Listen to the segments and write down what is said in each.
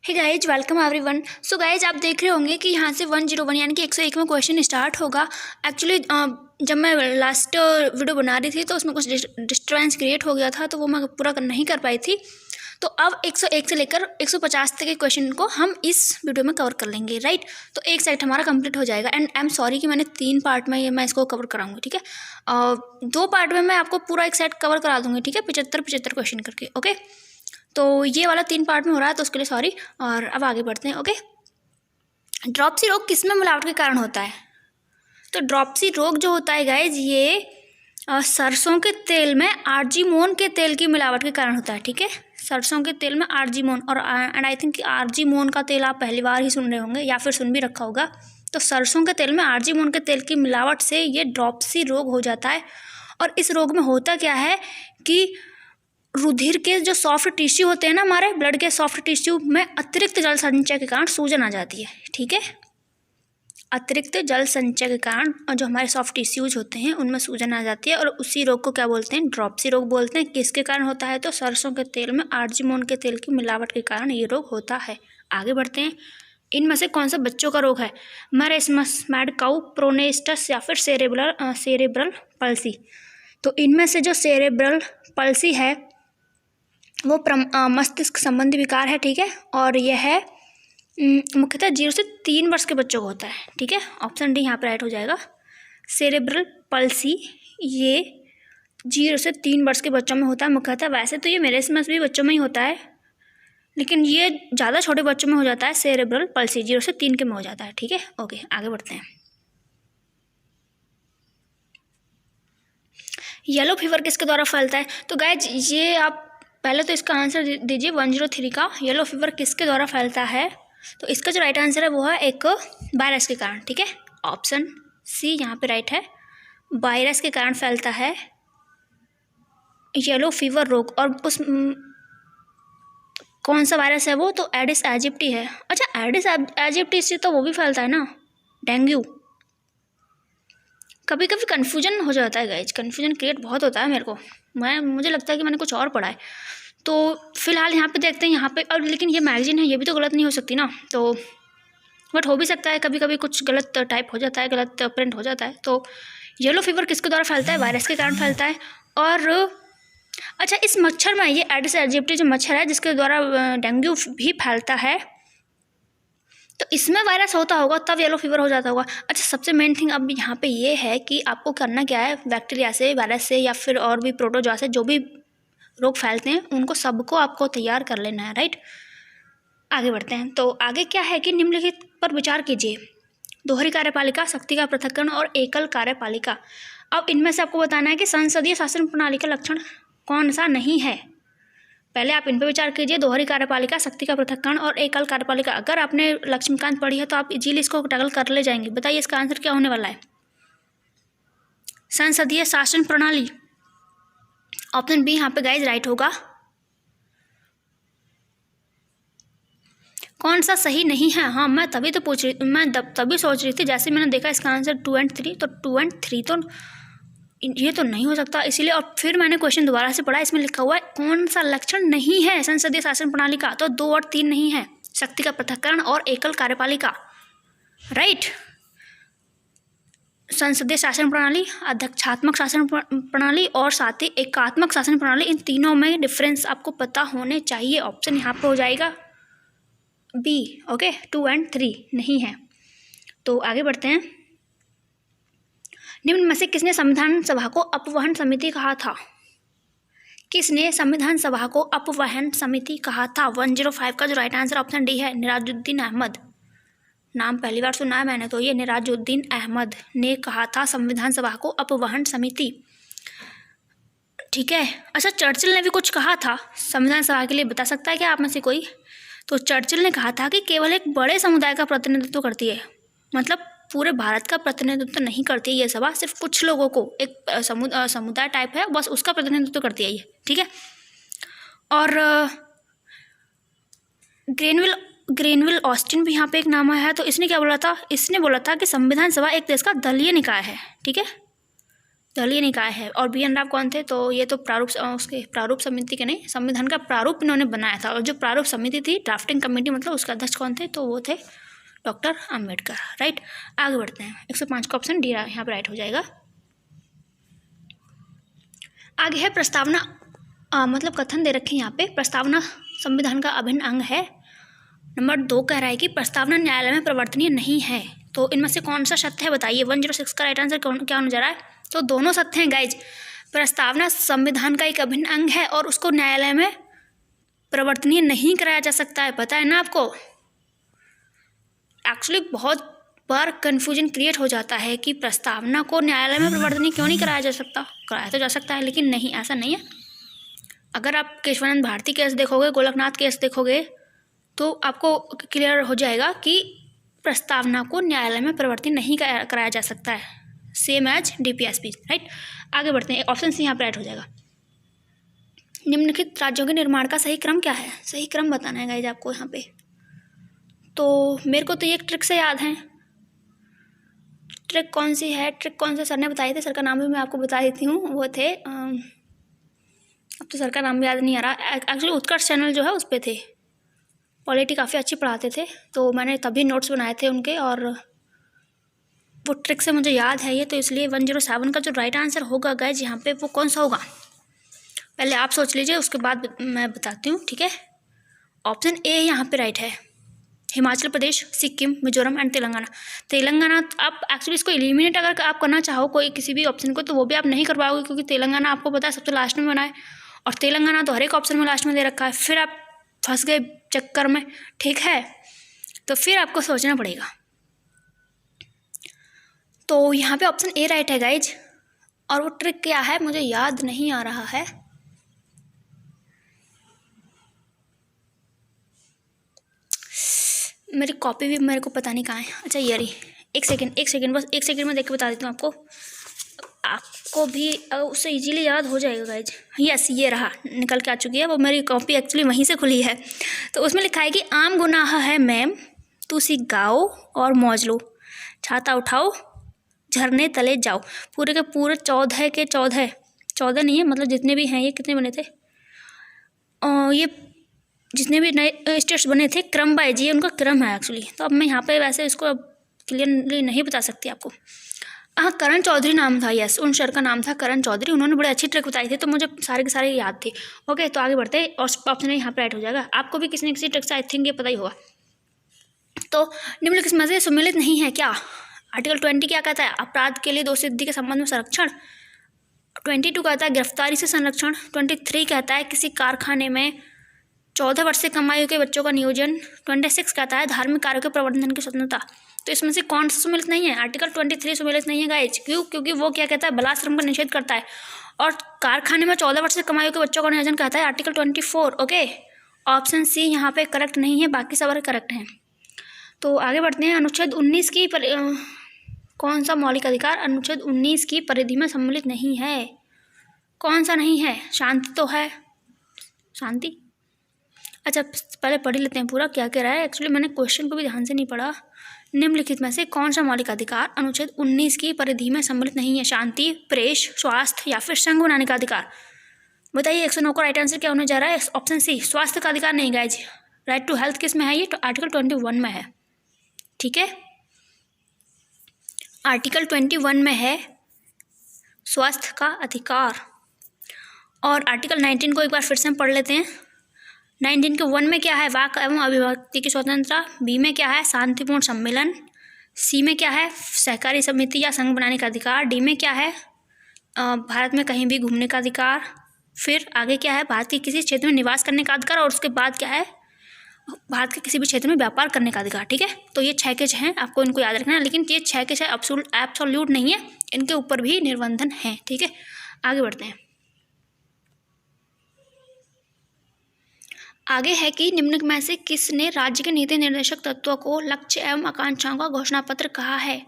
हे guys welcome everyone. So guys आप देख रहे होंगे कि यहाँ से 101 यानी कि 101 में क्वेश्चन स्टार्ट होगा। एक्चुअली जब मैं लास्ट वीडियो बना रही थी तो उसमें कुछ डिस्टर्बेंस क्रिएट हो गया था, तो वो मैं पूरा नहीं कर पाई थी। तो अब 101 से लेकर 150 तक के क्वेश्चन को हम इस वीडियो में कवर कर लेंगे, राइट। तो एक सेट हमारा कंप्लीट हो जाएगा। एंड आई एम सॉरी कि मैंने 3 पार्ट में मैं इसको कवर कराऊंगी, ठीक है। 2 पार्ट में मैं आपको पूरा एक सेट कवर करा दूंगी, ठीक है, 75 क्वेश्चन करके, ओके। तो ये वाला 3 पार्ट में हो रहा है, तो उसके लिए सॉरी। और अब आगे बढ़ते हैं, ओके। ड्रॉपसी रोग किस में मिलावट के कारण होता है? तो ड्रॉपसी रोग जो होता है गाइज, ये सरसों के तेल में आर्जीमोन के तेल की मिलावट के कारण होता है, ठीक है। सरसों के तेल में आर्जीमोन, और एंड आई थिंक आर्जीमोन का तेल आप पहली बार ही सुन रहे होंगे या फिर सुन भी रखा होगा। तो सरसों के तेल में आर्जीमोन के तेल की मिलावट से ये ड्रॉपसी रोग हो जाता है। और इस रोग में होता क्या है कि रुधिर के जो सॉफ्ट टिश्यू होते हैं ना, हमारे ब्लड के सॉफ्ट टिश्यू में अतिरिक्त जल संचय के कारण सूजन आ जाती है, ठीक है। अतिरिक्त जल संचय के कारण और जो हमारे सॉफ्ट टिश्यूज होते हैं उनमें सूजन आ जाती है, और उसी रोग को क्या बोलते हैं? ड्रॉपसी रोग बोलते हैं। किसके कारण होता है? तो सरसों के तेल में आर्जीमोन के तेल की मिलावट के कारण ये रोग होता है। आगे बढ़ते हैं। इनमें से कौन सा बच्चों का रोग है? मैरेस्मस, मैड काउ, प्रोनेस्टस या फिर सेरेब्रल पल्सी। तो इनमें से जो सेरेब्रल पल्सी है वो मस्तिष्क संबंधी विकार है, ठीक है। और यह है मुख्यतः 0 से 3 वर्ष के बच्चों को होता है, ठीक है। ऑप्शन डी यहाँ पर राइट हो जाएगा। सेरेब्रल पल्सी ये 0 से 3 वर्ष के बच्चों में होता है मुख्यतः। वैसे तो ये मेरेस्मस भी बच्चों में ही होता है, लेकिन ये ज़्यादा छोटे बच्चों में हो जाता है। सेरेब्रल पल्सी 0 से 3 के में हो जाता है, ठीक है। ओके, आगे बढ़ते हैं। येलो फीवर किसके द्वारा फैलता है? तो गाइज ये आप पहले तो इसका आंसर दीजिए 103 का। येलो फीवर किसके द्वारा फैलता है? तो इसका जो राइट आंसर है वो है एक वायरस के कारण, ठीक है। ऑप्शन सी यहाँ पे राइट है। वायरस के कारण फैलता है येलो फीवर रोग। और उस कौन सा वायरस है वो? तो एडिस एजिप्टी है। अच्छा, एडिस एजिप्टी से तो वो भी फैलता है ना, डेंगू। कभी कभी कन्फ्यूजन हो जाता है गाइज, कन्फ्यूजन क्रिएट बहुत होता है मेरे को। मुझे लगता है कि मैंने कुछ और पढ़ा है। तो फिलहाल यहाँ पे देखते हैं यहाँ पे। और लेकिन ये मैगजीन है, ये भी तो गलत नहीं हो सकती ना। तो बट हो भी सकता है, कभी कभी कुछ गलत टाइप हो जाता है, गलत प्रिंट हो जाता है। तो येलो फीवर किसके द्वारा फैलता है? वायरस के कारण फैलता है। और अच्छा, इस मच्छर में ये एडिस एजिप्टी जो मच्छर है जिसके द्वारा डेंगू भी फैलता है, तो इसमें वायरस होता होगा तब येलो फीवर हो जाता होगा। अच्छा, सबसे मेन थिंग अब यहाँ पे ये है कि आपको करना क्या है, बैक्टीरिया से, वायरस से या फिर और भी प्रोटोजोआ से जो भी रोग फैलते हैं उनको सबको आपको तैयार कर लेना है, राइट। आगे बढ़ते हैं। तो आगे क्या है कि निम्नलिखित पर विचार कीजिए। दोहरी कार्यपालिका, शक्ति का पृथक्करण और एकल कार्यपालिका। अब इनमें से आपको बताना है कि संसदीय शासन प्रणाली का लक्षण कौन सा नहीं है। पहले आप इन पर विचार कीजिए। दोहरी कार्यपालिका, शक्ति का पृथक्करण और एकल कार्यपालिका। अगर आपने लक्ष्मीकांत पढ़ी है तो आप इजीली इसको टैकल कर ले जाएंगे। बताइए इसका आंसर क्या होने वाला है? संसदीय शासन प्रणाली। ऑप्शन बी यहाँ पे गाइज राइट होगा। कौन सा सही नहीं है? हाँ, मैं तभी तभी सोच रही थी, जैसे मैंने देखा इसका आंसर 2 और 3, तो 2 और 3 तो ये तो नहीं हो सकता, इसीलिए। और फिर मैंने क्वेश्चन दोबारा से पढ़ा, इसमें लिखा हुआ है कौन सा लक्षण नहीं है संसदीय शासन प्रणाली का, तो 2 और 3 नहीं है। शक्ति का पृथक्करण और एकल कार्यपालिका, राइट। संसदीय शासन प्रणाली, अध्यक्षात्मक शासन प्रणाली और साथ ही एकात्मक शासन प्रणाली, इन तीनों में डिफरेंस आपको पता होने चाहिए। ऑप्शन यहाँ पे हो जाएगा बी, ओके। 2 और 3 नहीं है। तो आगे बढ़ते हैं। निम्न में से किसने संविधान सभा को अपवहन समिति कहा था? किसने संविधान सभा को अपवहन समिति कहा था? 105 का जो राइट आंसर ऑप्शन डी है, निराजुद्दीन अहमद। नाम पहली बार सुना है मैंने तो, ये निराजुद्दीन अहमद ने कहा था संविधान सभा को अपवहन समिति, ठीक है। अच्छा, चर्चिल ने भी कुछ कहा था संविधान सभा के लिए, बता सकता है क्या आप में से कोई? तो चर्चिल ने कहा था कि केवल एक बड़े समुदाय का प्रतिनिधित्व करती है, मतलब पूरे भारत का प्रतिनिधित्व नहीं करती है ये सभा, सिर्फ कुछ लोगों को, एक समुदाय टाइप है बस, उसका प्रतिनिधित्व करती है ये, ठीक है। और ग्रेनविल ऑस्टिन भी यहाँ पे एक नाम है। तो इसने क्या बोला था? इसने बोला था कि संविधान सभा एक देश का दलीय निकाय है, ठीक है। दलीय निकाय है। और बी एन राव कौन थे? तो ये तो प्रारूप समिति के नहीं, संविधान का प्रारूप इन्होंने बनाया था। और जो प्रारूप समिति थी, ड्राफ्टिंग कमेटी, मतलब उसका अध्यक्ष कौन थे? तो वो थे डॉक्टर अम्बेडकर, राइट। आगे बढ़ते हैं। 105 का ऑप्शन डी यहाँ पर राइट हो जाएगा। आगे है प्रस्तावना, मतलब कथन दे रखे हैं यहाँ पे, प्रस्तावना संविधान का अभिन्न अंग है। नंबर 2 कह रहा है कि प्रस्तावना न्यायालय में प्रवर्तनीय नहीं है। तो इनमें से कौन सा सत्य है बताइए। 106 का राइट आंसर क्या होने जा रहा है? तो दोनों सत्य हैं गाइज। प्रस्तावना संविधान का एक अभिन्न अंग है और उसको न्यायालय में प्रवर्तनीय नहीं कराया जा सकता है, पता है ना आपको। एक्चुअली बहुत बार कन्फ्यूजन क्रिएट हो जाता है कि प्रस्तावना को न्यायालय में प्रवर्तनीय क्यों नहीं कराया जा सकता। कराया तो जा सकता है, लेकिन नहीं, ऐसा नहीं है। अगर आप केशवानंद भारती केस देखोगे, गोलकनाथ केस देखोगे, तो आपको क्लियर हो जाएगा कि प्रस्तावना को न्यायालय में प्रवर्तनीय नहीं कराया जा सकता है, सेम एज डीपीएसपी, राइट। आगे बढ़ते हैं। ऑप्शन सी यहाँ पर राइट हो जाएगा। निम्नलिखित राज्यों के निर्माण का सही क्रम क्या है? सही क्रम बताना है गाइज आपको यहाँ पे। तो मेरे को तो ये एक ट्रिक से याद है। ट्रिक कौन सी है? ट्रिक कौन से सर ने बताए थे? सर का नाम भी मैं आपको बता देती हूँ। वो थे अब तो सर का नाम भी याद नहीं आ रहा। एक्चुअली उत्कर्ष चैनल जो है उस पर थे, पॉलिटी काफ़ी अच्छी पढ़ाते थे, तो मैंने तभी नोट्स बनाए थे उनके, और वो ट्रिक से मुझे याद है ये। तो इसलिए 107 का जो राइट आंसर होगा गाइज यहाँ पे, वो कौन सा होगा? पहले आप सोच लीजिए, उसके बाद मैं बताती हूँ, ठीक है। ऑप्शन ए यहाँ पे राइट है। हिमाचल प्रदेश, सिक्किम, मिजोरम एंड तेलंगाना। आप एक्चुअली इसको एलिमिनेट अगर आप करना चाहो कोई किसी भी ऑप्शन को, तो वो भी आप नहीं कर पाओगे, क्योंकि तेलंगाना आपको पता है सबसे लास्ट में बना है, और तेलंगाना तो हर एक ऑप्शन में लास्ट में दे रखा है। फिर आप फंस गए चक्कर में, ठीक है। तो फिर आपको सोचना पड़ेगा। तो यहाँ पे ऑप्शन ए राइट है गाइज। और वो ट्रिक क्या है मुझे याद नहीं आ रहा है। मेरी कॉपी भी मेरे को पता नहीं कहाँ है। अच्छा ये रही, एक सेकेंड बस एक सेकेंड में देख के बता देती हूँ आपको भी उससे इजीली याद हो जाएगा गाइज। यस, ये रहा, निकल के आ चुकी है। वो मेरी कॉपी एक्चुअली वहीं से खुली है। तो उसमें लिखा है कि आम गुनाह है मैम, तुसी गाओ और मौज लो, छाता उठाओ झरने तले जाओ। पूरे के पूरे 14 के 14 नहीं है, मतलब जितने भी हैं, ये कितने बने थे, ये जितने भी नए स्टेट्स बने थे क्रम वाइज, ये उनका क्रम है एक्चुअली। तो अब मैं यहाँ पे वैसे इसको क्लियरली नहीं बता सकती आपको। हाँ, करण चौधरी नाम था, यस, उन सर का नाम था करण चौधरी। उन्होंने बड़े अच्छी ट्रिक बताई थी, तो मुझे सारे के सारे याद थे। ओके, तो आगे बढ़ते हैं। और ऑप्शन यहाँ पर राइट हो जाएगा। आपको भी किसी न किसी ट्रिक से आई थिंक ये पता ही होगा। तो निम्नलिखित में से सम्मिलित नहीं है क्या? आर्टिकल 20 क्या कहता है? अपराध के लिए दोषसिद्धि के संबंध में संरक्षण। 22 कहता है गिरफ्तारी से संरक्षण। 23 कहता है किसी कारखाने में 14 वर्ष से कम आयु के बच्चों का नियोजन। 26 कहता है धार्मिक कार्यों के प्रवर्तन की स्वतंत्रता। तो इसमें से कौन सा सम्मिलित नहीं है? आर्टिकल 23 सम्मिलित नहीं है गाइज। क्यों? क्योंकि वो क्या कहता है? बलात्श्रम का निषेध करता है। और कारखाने में 14 वर्ष से कम आयु के बच्चों का नियोजन कहता है आर्टिकल 24। ओके, ऑप्शन सी यहाँ पे करेक्ट नहीं है, बाकी सब करेक्ट हैं। तो आगे बढ़ते हैं। अनुच्छेद 19 की कौन सा मौलिक अधिकार अनुच्छेद 19 की परिधि में सम्मिलित नहीं है? कौन सा नहीं है? शांति तो है, शांति। अच्छा, पहले पढ़ लेते हैं पूरा क्या कह रहा है। एक्चुअली मैंने क्वेश्चन को भी ध्यान से नहीं पढ़ा। निम्नलिखित में से कौन सा मौलिक अधिकार अनुच्छेद 19 की परिधि में सम्मिलित नहीं है? शांति, प्रेस, स्वास्थ्य या फिर संघ बनाने का अधिकार। बताइए 109 का राइट आंसर क्या होने जा रहा है? ऑप्शन सी, स्वास्थ्य का अधिकार नहीं गाइज। राइट टू हेल्थ किस में है? ये तो आर्टिकल 21 में है, ठीक है। आर्टिकल 21 में है स्वास्थ्य का अधिकार। और आर्टिकल 19 को एक बार फिर से हम पढ़ लेते हैं। 19 के 1 में क्या है? वाक एवं अभिव्यक्ति की स्वतंत्रता। बी में क्या है? शांतिपूर्ण सम्मेलन। सी में क्या है? सहकारी समिति या संघ बनाने का अधिकार। डी में क्या है? भारत में कहीं भी घूमने का अधिकार। फिर आगे क्या है? भारत के किसी क्षेत्र में निवास करने का अधिकार। और उसके बाद क्या है? भारत के किसी भी क्षेत्र में व्यापार करने का अधिकार, ठीक है। तो ये 6 के हैं, आपको इनको याद रखना है। लेकिन ये 6 के 6 एब्सोल्यूट नहीं है, इनके ऊपर भी निर्बंधन है, ठीक है। आगे बढ़ते हैं। आगे है कि निम्न में से किसने राज्य के नीति निर्देशक तत्वों को लक्ष्य एवं आकांक्षाओं का घोषणा पत्र कहा है?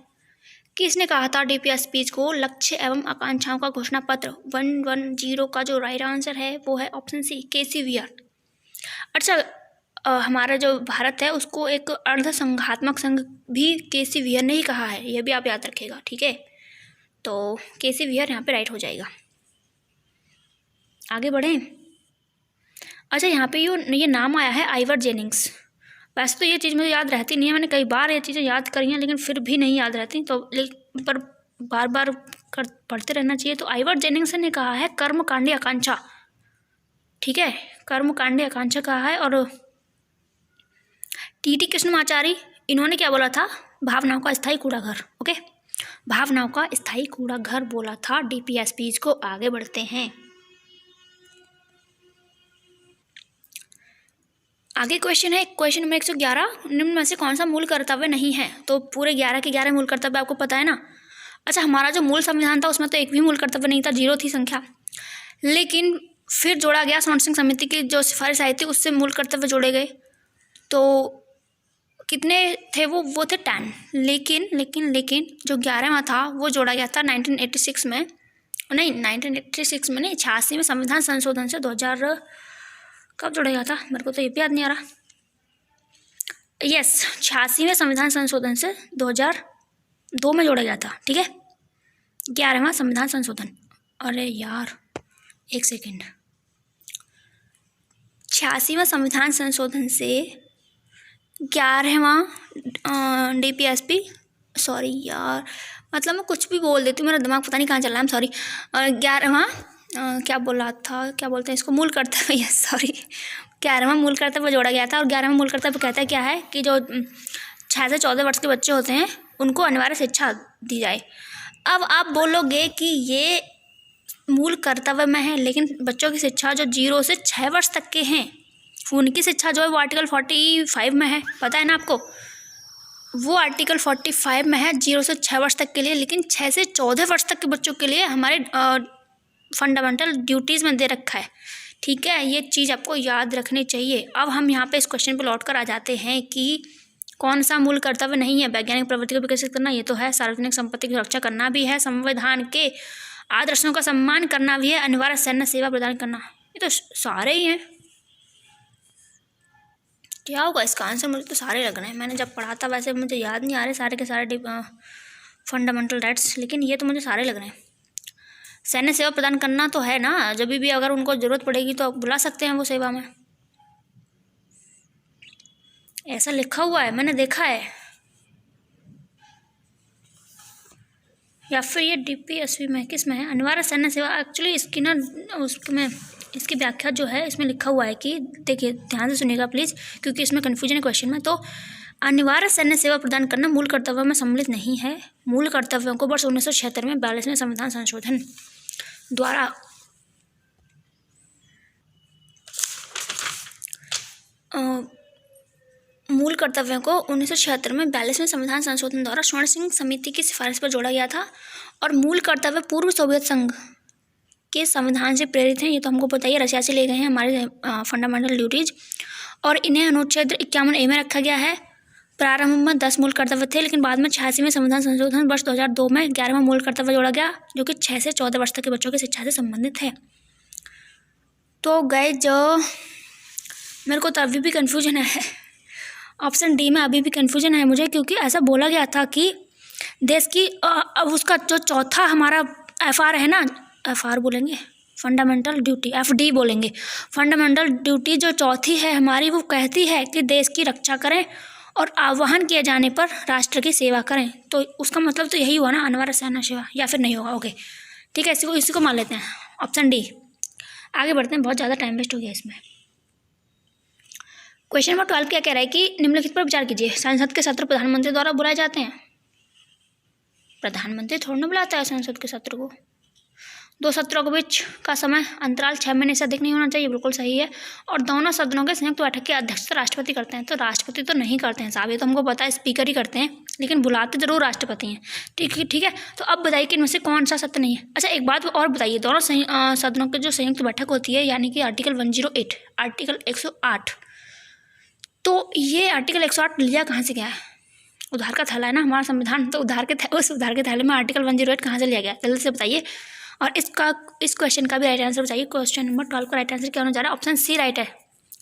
किसने कहा था डीपीएस स्पीच को लक्ष्य एवं आकांक्षाओं का घोषणा पत्र? 110 का जो राइट आंसर है वो है ऑप्शन सी, केसीवीआर। अच्छा, हमारा जो भारत है उसको एक अर्ध संघात्मक संघ भी केसीवीआर ने ही कहा है, ये भी आप याद रखिएगा, ठीक है। तो केसी वियर यहाँ पे राइट हो जाएगा। आगे बढ़ें। अच्छा, यहाँ पे ये नाम आया है आइवर जेनिंग्स। वैसे तो ये चीज़ मुझे याद रहती नहीं है, मैंने कई बार ये चीज़ें याद करी हैं, लेकिन फिर भी नहीं याद रहती, तो पर बार बार पढ़ते रहना चाहिए। तो आइवर जेनिंग्स ने कहा है कर्मकांडी आकांक्षा, ठीक है, कर्मकांडी आकांक्षा कहा है। और टी कृष्णमाचारी, इन्होंने क्या बोला था? भावनाओं का स्थायी कूड़ाघर। ओके, भावनाओं का स्थायी कूड़ाघर बोला था। DPSPs को आगे बढ़ते हैं। आगे क्वेश्चन है, क्वेश्चन नंबर 111, निम्न में से कौन सा मूल कर्तव्य नहीं है? तो पूरे 11 के 11 मूल कर्तव्य आपको पता है ना। अच्छा, हमारा जो मूल संविधान था उसमें तो एक भी मूल कर्तव्य नहीं था, 0 थी संख्या, लेकिन फिर जोड़ा गया स्वर्ण सिंह समिति की जो सिफारिश आई थी, उससे मूल कर्तव्य जोड़े गए। तो कितने थे वो थे 10, लेकिन जो 11वां था वो जोड़ा गया था 1986 में, नहीं 1986 में नहीं, 86 में संविधान संशोधन से 2000 कब जोड़ा गया था, मेरे को तो ये भी याद नहीं आ रहा। यस, 86 में संविधान संशोधन से 2002 में जोड़ा गया था, ठीक है, 11वां संविधान संशोधन। अरे यार एक सेकेंड, 86वां संविधान संशोधन से 11वां DPSP, सॉरी यार, मतलब मैं कुछ भी बोल देती हूँ, मेरा दिमाग पता नहीं कहाँ चल रहा है, सॉरी। 11वां क्या बोला था, क्या बोलते हैं इसको, मूल कर्तव्य, सॉरी, 11वां मूल कर्तव्य जोड़ा गया था। और 11वां मूल कर्तव्य कहता है क्या है कि जो 6 से 14 वर्ष के बच्चे होते हैं उनको अनिवार्य शिक्षा दी जाए। अब आप बोलोगे कि ये मूल कर्तव्य में है, लेकिन बच्चों की शिक्षा जो 0 से 6 वर्ष तक के हैं उनकी शिक्षा जो है वो आर्टिकल 45 में है, पता है ना आपको, वो आर्टिकल 45 में है 0 से 6 वर्ष तक के लिए। लेकिन 6 से 14 वर्ष तक के बच्चों के लिए हमारे फंडामेंटल ड्यूटीज़ में दे रखा है, ठीक है, ये चीज़ आपको याद रखनी चाहिए। अब हम यहाँ पे इस क्वेश्चन पे लौट कर आ जाते हैं कि कौन सा मूल कर्तव्य नहीं है? वैज्ञानिक प्रवृत्ति को विकसित करना, ये तो है, सार्वजनिक संपत्ति की सुरक्षा करना भी है, संविधान के आदर्शों का सम्मान करना भी है, अनिवार्य सैन्य सेवा प्रदान करना, ये तो सारे ही हैं। क्या होगा इसका आंसर? मुझे तो सारे लग रहे हैं, मैंने जब पढ़ा था वैसे मुझे याद नहीं आ रहे सारे के सारे फंडामेंटल राइट्स, लेकिन ये तो मुझे सारे लग रहे हैं। सैन्य सेवा प्रदान करना तो है ना, जब भी अगर उनको ज़रूरत पड़ेगी तो बुला सकते हैं वो सेवा में, ऐसा लिखा हुआ है, मैंने देखा है। या फिर ये DPSP में किस में है? अनिवार्य सैन्य सेवा, एक्चुअली इसकी ना उसमें इसकी व्याख्या जो है इसमें लिखा हुआ है कि, देखिए ध्यान से सुनिएगा प्लीज़, क्योंकि इसमें कन्फ्यूजन है क्वेश्चन में। तो अनिवार्य सैन्य सेवा प्रदान करना मूल कर्तव्यों में सम्मिलित नहीं है। मूल कर्तव्यों को वर्ष 1976 में 42वें संविधान संशोधन द्वारा मूल कर्तव्यों को 1976 में 42वें संविधान संशोधन द्वारा स्वर्ण सिंह समिति की सिफारिश पर जोड़ा गया था। और मूल कर्तव्य पूर्व सोवियत संघ के संविधान से प्रेरित हैं, ये तो हमको पता ही है, रशिया से ले गए हैं हमारे फंडामेंटल ड्यूटीज़। और इन्हें अनुच्छेद 51A में रखा गया है। प्रारंभ में 10 मूल कर्तव्य थे, लेकिन बाद में 86वें संविधान संशोधन वर्ष 2002 में 11वां मूल कर्तव्य जोड़ा गया, जो कि 6 से 14 वर्ष तक के बच्चों की शिक्षा से संबंधित है। तो गए जो मेरे को तो अभी भी कन्फ्यूजन है, ऑप्शन डी में अभी भी कन्फ्यूजन है मुझे, क्योंकि ऐसा बोला गया था कि देश की अब उसका जो चौथा हमारा FR है ना, FR बोलेंगे फंडामेंटल ड्यूटी, FD बोलेंगे, फंडामेंटल ड्यूटी जो चौथी है हमारी, वो कहती है कि देश की रक्षा करें और आह्वान किए जाने पर राष्ट्र की सेवा करें। तो उसका मतलब तो यही हुआ ना, अनिवार्य सैन्य सेवा, या फिर नहीं होगा? ओके ठीक है, इसी को मान लेते हैं, ऑप्शन डी। आगे बढ़ते हैं, बहुत ज़्यादा टाइम वेस्ट हो गया इसमें। क्वेश्चन नंबर 12 क्या कह रहा है कि निम्नलिखित पर विचार कीजिए। संसद के सत्र प्रधानमंत्री द्वारा बुलाए जाते हैं। प्रधानमंत्री थोड़ा ना बुलाता है संसद के सत्र को। 2 सत्रों के बीच का समय अंतराल 6 महीने से अधिक नहीं होना चाहिए, बिल्कुल सही है। और दोनों सदनों के संयुक्त बैठक की अध्यक्षता राष्ट्रपति करते हैं। तो राष्ट्रपति तो नहीं करते हैं साहब, ये तो हमको पता है, स्पीकर ही करते हैं, लेकिन बुलाते जरूर राष्ट्रपति हैं। ठीक है। तो अब बताइए कि इनमें से कौन सा सत्र नहीं है। अच्छा एक बात और बताइए, दोनों सदनों की जो संयुक्त बैठक होती है, यानी कि आर्टिकल 108, आर्टिकल 108, तो ये आर्टिकल 108 लिया कहाँ से गया है? उधार का थैला है ना हमारा संविधान, तो उस उधार के थैले में आर्टिकल 108 कहाँ से लिया गया? जल्दी से बताइए। और इस क्वेश्चन का भी राइट आंसर बताइए। क्वेश्चन नंबर 12 का राइट आंसर क्या होने जा रहा है? ऑप्शन सी राइट है।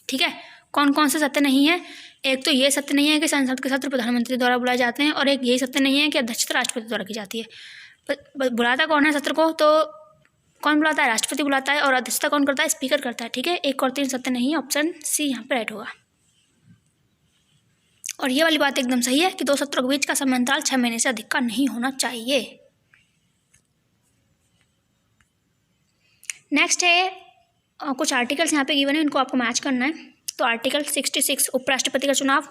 ठीक है, कौन कौन से सत्य नहीं है? एक तो ये सत्य नहीं है कि संसद के सत्र प्रधानमंत्री द्वारा बुलाए जाते हैं, और एक यही सत्य नहीं है कि अध्यक्षता राष्ट्रपति द्वारा की जाती है। बुलाता कौन है सत्र को? तो कौन बुलाता है? राष्ट्रपति बुलाता है। और अध्यक्षता कौन करता है? स्पीकर करता है। ठीक है, 1 और 3 सत्य नहीं है, ऑप्शन सी यहाँ पे राइट होगा। और ये वाली बात एकदम सही है कि 2 सत्रों के बीच का समयांतराल 6 महीने से अधिक का नहीं होना चाहिए। नेक्स्ट है कुछ आर्टिकल्स यहाँ पे गिवन है, इनको आपको मैच करना है। तो आर्टिकल 66 उपराष्ट्रपति का चुनाव,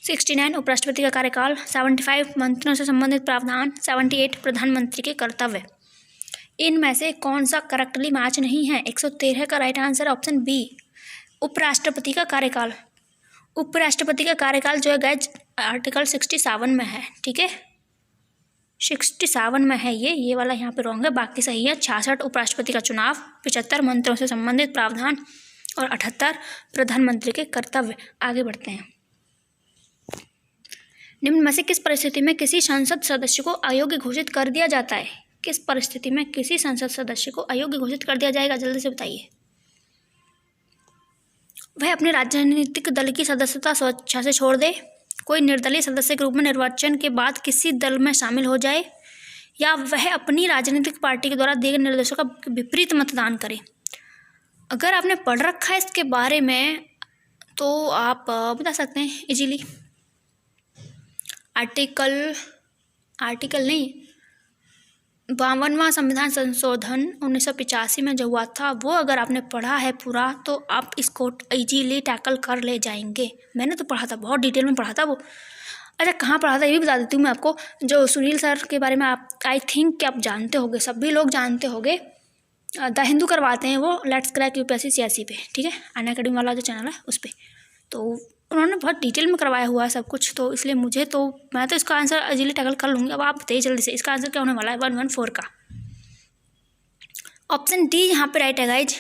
69 उपराष्ट्रपति का कार्यकाल, 75 मंत्रियों से संबंधित प्रावधान, 78 प्रधानमंत्री के कर्तव्य। इनमें से कौन सा करेक्टली मैच नहीं है? 113 का राइट आंसर ऑप्शन बी, उपराष्ट्रपति का कार्यकाल। उपराष्ट्रपति का कार्यकाल जो है गाइज आर्टिकल 67 में है। ठीक है, 67 में है ये वाला यहाँ पे रॉन्ग है, बाकी सही है। 66 उपराष्ट्रपति का चुनाव, 75 मंत्रियों से संबंधित प्रावधान और 78 प्रधानमंत्री के कर्तव्य। आगे बढ़ते हैं। निम्न में से किस परिस्थिति में किसी संसद सदस्य को अयोग्य घोषित कर दिया जाता है? किस परिस्थिति में किसी संसद सदस्य को अयोग्य घोषित कर दिया जाएगा? जल्दी से बताइए। वह अपने राजनीतिक दल की सदस्यता स्वेच्छा से छोड़ दे, कोई निर्दलीय सदस्य के रूप में निर्वाचन के बाद किसी दल में शामिल हो जाए, या वह अपनी राजनीतिक पार्टी के द्वारा दिए गए निर्देशों का विपरीत मतदान करे। अगर आपने पढ़ रखा है इसके बारे में तो आप बता सकते हैं इजीली। आर्टिकल नहीं, 52वां संविधान संशोधन 1985 में जो हुआ था वो अगर आपने पढ़ा है पूरा तो आप इसको इजीली टैकल कर ले जाएंगे। मैंने तो पढ़ा था, बहुत डिटेल में पढ़ा था वो। अच्छा, कहाँ पढ़ा था ये भी बता देती हूँ मैं आपको। जो सुनील सर के बारे में आप आई थिंक कि आप जानते होंगे, सभी लोग जानते होंगे। द हिंदू करवाते हैं वो, लेट्स क्रैक यूपीएससी सीएसई पे। ठीक है, अनअकैडमी वाला जो चैनल है उस पर। तो उन्होंने बहुत डिटेल में करवाया हुआ है सब कुछ, तो इसलिए मैं तो इसका आंसर इजीली टैकल कर लूँगी। अब आप बताइए जल्दी से, इसका आंसर क्या होने वाला है? 114 का ऑप्शन डी यहाँ पे राइट है गाइज।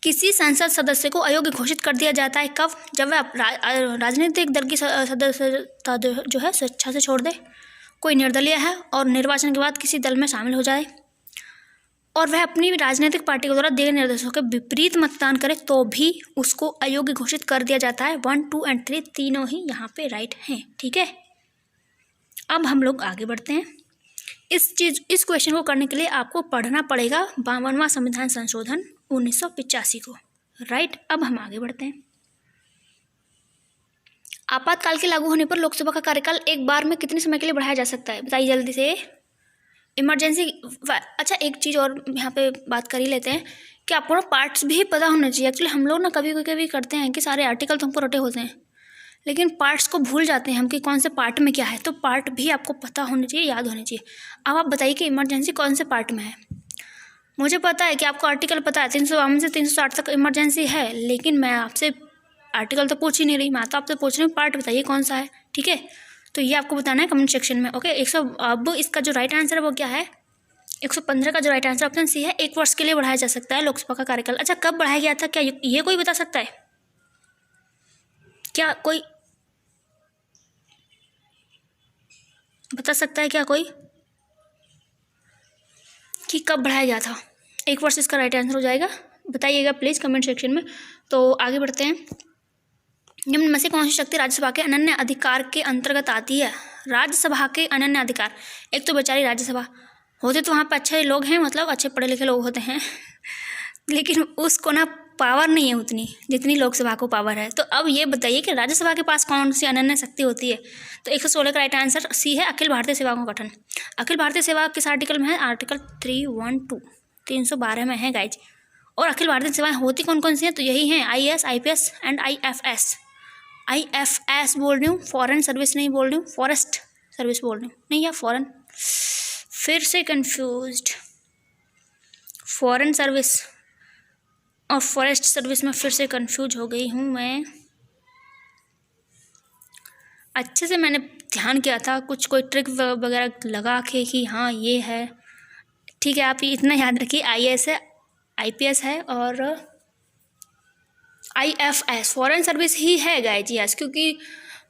किसी संसद सदस्य को अयोग्य घोषित कर दिया जाता है कब? जब वह राजनीतिक दल की सदस्यता जो है स्वेच्छा से छोड़ दे, कोई निर्दलीय है और निर्वाचन के बाद किसी दल में शामिल हो जाए, और वह अपनी राजनीतिक पार्टी के द्वारा दिए गए निर्देशों के विपरीत मतदान करे तो भी उसको अयोग्य घोषित कर दिया जाता है। 1, 2 और 3 तीनों ही यहाँ पे राइट हैं। ठीक है, अब हम लोग आगे बढ़ते हैं। इस क्वेश्चन को करने के लिए आपको पढ़ना पड़ेगा 52वां संविधान संशोधन 1985 को। राइट, अब हम आगे बढ़ते हैं। आपातकाल के लागू होने पर लोकसभा का कार्यकाल एक बार में कितने समय के लिए बढ़ाया जा सकता है? बताइए जल्दी से। इमरजेंसी, अच्छा एक चीज़ और यहाँ पे बात कर ही लेते हैं कि आपको ना पार्ट्स भी पता होने चाहिए। एक्चुअली हम लोग ना कभी करते हैं कि सारे आर्टिकल तो हमको रटे होते हैं, लेकिन पार्ट्स को भूल जाते हैं हम कि कौन से पार्ट में क्या है। तो पार्ट भी आपको पता होने चाहिए, याद होने चाहिए। अब आप बताइए कि इमरजेंसी कौन से पार्ट में है। मुझे पता है कि आपको आर्टिकल पता है, 352 से 360 तक इमरजेंसी है, लेकिन मैं आपसे आर्टिकल तो पूछ ही नहीं रही, मैं तो आपसे पूछ रही हूँ पार्ट बताइए कौन सा है। ठीक है, तो ये आपको बताना है कमेंट सेक्शन में। ओके, अब इसका जो राइट आंसर है वो क्या है? 115 का जो राइट आंसर ऑप्शन सी है। 1 वर्ष के लिए बढ़ाया जा सकता है लोकसभा का कार्यकाल। अच्छा, कब बढ़ाया गया था? क्या ये कोई बता सकता है? क्या कोई बता सकता है क्या कोई कि कब बढ़ाया गया था? 1 वर्ष इसका राइट आंसर हो जाएगा, बताइएगा प्लीज़ कमेंट सेक्शन में। तो आगे बढ़ते हैं। निम्न में से कौन सी शक्ति राज्यसभा के अनन्य अधिकार के अंतर्गत आती है? राज्यसभा के अनन्य अधिकार, एक तो बेचारी राज्यसभा होते तो वहाँ पर अच्छे लोग हैं, मतलब अच्छे पढ़े लिखे लोग होते हैं, लेकिन उसको ना पावर नहीं है उतनी जितनी लोकसभा को पावर है। तो अब ये बताइए कि राज्यसभा के पास कौन सी अनन्य शक्ति होती है? तो 116 का राइट आंसर सी है, अखिल भारतीय सेवा का गठन। अखिल भारतीय सेवा किस आर्टिकल में है? आर्टिकल 312 312 में है गाइज। और अखिल भारतीय सेवाएं होती कौन कौन सी हैं? तो यही हैं IAS, IPS and IFS। IFS बोल रही हूँ, फॉरेन सर्विस नहीं बोल रही हूँ, फॉरेस्ट सर्विस बोल रही हूँ, नहीं या फॉरेन, फिर से कंफ्यूज्ड। फॉरेन सर्विस और फॉरेस्ट सर्विस में फिर से कंफ्यूज हो गई हूँ मैं। अच्छे से मैंने ध्यान किया था, कोई ट्रिक वगैरह लगा के कि हाँ ये है। ठीक है, आप इतना याद रखिए, IAS है, IPS है और IFS फॉरेन सर्विस ही है गाइज। यस, क्योंकि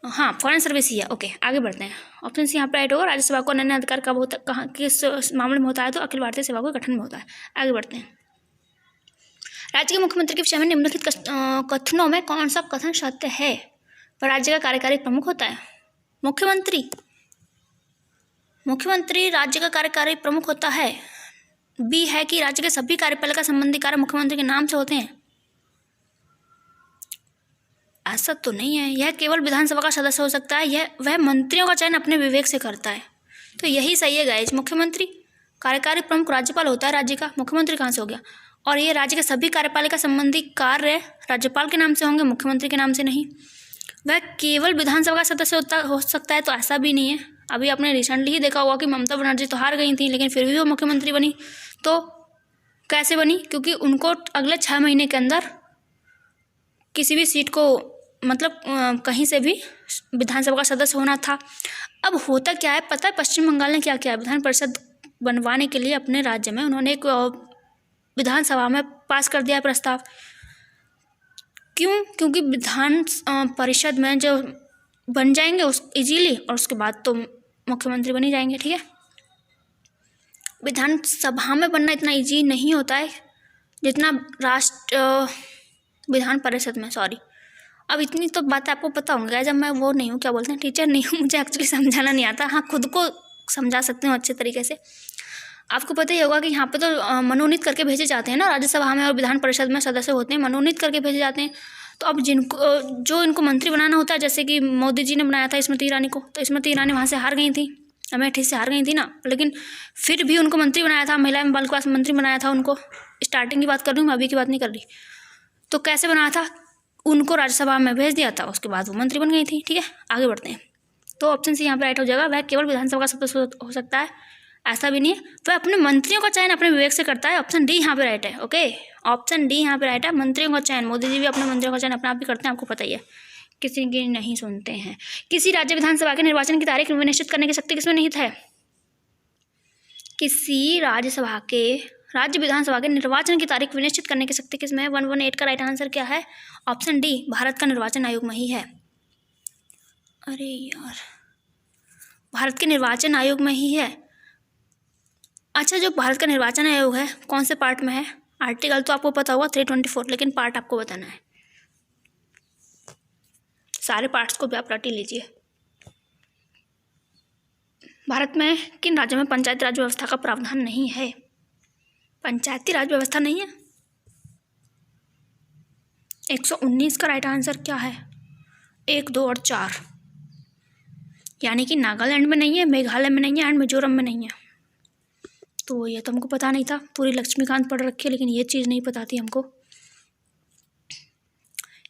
हाँ फॉरेन सर्विस ही है। ओके, आगे बढ़ते हैं। ऑप्शन सी यहाँ पर राइट होगा। राज्यसभा को अनन्य अधिकार कब होता, कहाँ, किस मामले में होता है? तो अखिल भारतीय सेवा के गठन में होता है। आगे बढ़ते हैं। राज्य के मुख्यमंत्री के विषय में निम्नलिखित कथनों में कौन सा कथन सत्य है? पर राज्य का कार्यकारी प्रमुख होता है मुख्यमंत्री। मुख्यमंत्री राज्य का कार्यकारी प्रमुख होता है। बी है कि राज्य के सभी कार्यपालिका संबंधी कार्य मुख्यमंत्री के नाम से होते हैं। ऐसा तो नहीं है, यह केवल विधानसभा का सदस्य हो सकता है, वह मंत्रियों का चयन अपने विवेक से करता है। तो यही सही है गाइस। मुख्यमंत्री कार्यकारी प्रमुख राज्यपाल होता है राज्य का, मुख्यमंत्री कहाँ से हो गया। और ये राज्य के सभी कार्यपालिका संबंधी कार्य राज्यपाल के नाम से होंगे, मुख्यमंत्री के नाम से नहीं। वह केवल विधानसभा का सदस्य हो सकता है, तो ऐसा भी नहीं है। अभी आपने रिसेंटली ही देखा होगा कि ममता बनर्जी तो हार गई थी, लेकिन फिर भी वो मुख्यमंत्री बनी। तो कैसे बनी? क्योंकि उनको अगले 6 महीने के अंदर किसी भी सीट को मतलब कहीं से भी विधानसभा का सदस्य होना था। अब होता क्या है पता है, पश्चिम बंगाल ने क्या किया, विधान परिषद बनवाने के लिए अपने राज्य में उन्होंने एक विधानसभा में पास कर दिया प्रस्ताव। क्यों? क्योंकि विधान परिषद में जो बन जाएंगे उस इजीली, और उसके बाद तो मुख्यमंत्री बन ही जाएंगे। ठीक है, विधानसभा में बनना इतना इजी नहीं होता है जितना विधान परिषद में। सॉरी, अब इतनी तो बात आपको पता होंगे, जब मैं वो नहीं हूँ, क्या बोलते हैं, टीचर नहीं हूँ, मुझे एक्चुअली समझाना नहीं आता। हाँ, खुद को समझा सकते हो अच्छे तरीके से। आपको पता ही होगा कि यहाँ पे तो मनोनीत करके भेजे जाते हैं ना, राज्यसभा में और विधान परिषद में सदस्य होते हैं, मनोनीत करके भेजे जाते हैं। तो अब जो इनको मंत्री बनाना होता है, जैसे कि मोदी जी ने बनाया था स्मृति ईरानी को, तो स्मृति ईरानी वहाँ से हार गई थी, अमेठी से हार गई थी ना, लेकिन फिर भी उनको मंत्री बनाया था, महिला एवं बाल विकास मंत्री बनाया था उनको। स्टार्टिंग की बात कर रही हूँ, अभी की बात नहीं कर रही। तो कैसे बनाया था, उनको राज्यसभा में भेज दिया था, उसके बाद वो मंत्री बन गई थी। ठीक है, आगे बढ़ते हैं। तो ऑप्शन सी यहाँ पर राइट हो जाएगा, वह केवल विधानसभा का सदस्य हो सकता है, ऐसा भी नहीं है। वह अपने मंत्रियों का चयन अपने विवेक से करता है। ऑप्शन डी यहाँ पे राइट है। ओके, ऑप्शन डी यहाँ पे राइट है, मंत्रियों का चयन। मोदी जी भी अपने मंत्रियों का चयन अपने आप ही करते हैं, आपको पता ही है, किसी की नहीं सुनते हैं। किसी राज्य विधानसभा के निर्वाचन की तारीख निश्चित करने की शक्ति किसमें निहित है? किसी राज्य विधानसभा के निर्वाचन की तारीख विनिश्चित करने की शक्ति किसमें है? 118 का राइट आंसर क्या है? ऑप्शन डी, भारत का निर्वाचन आयोग में ही है। अरे यार, भारत के निर्वाचन आयोग में ही है। अच्छा, जो भारत का निर्वाचन आयोग है कौन से पार्ट में है? आर्टिकल तो आपको पता होगा 324, लेकिन पार्ट आपको बताना है। सारे पार्ट्स को भी आप रट ही लीजिए। भारत में किन राज्यों में पंचायती राज व्यवस्था का प्रावधान नहीं है? पंचायती राज व्यवस्था नहीं है। 119 का राइट आंसर क्या है? 1, 2 और 4, यानी कि नागालैंड में नहीं है, मेघालय में नहीं है एंड मिजोरम में नहीं है। तो ये तो हमको पता नहीं था, पूरी लक्ष्मीकांत पढ़ रखी है, लेकिन ये चीज़ नहीं पता थी हमको।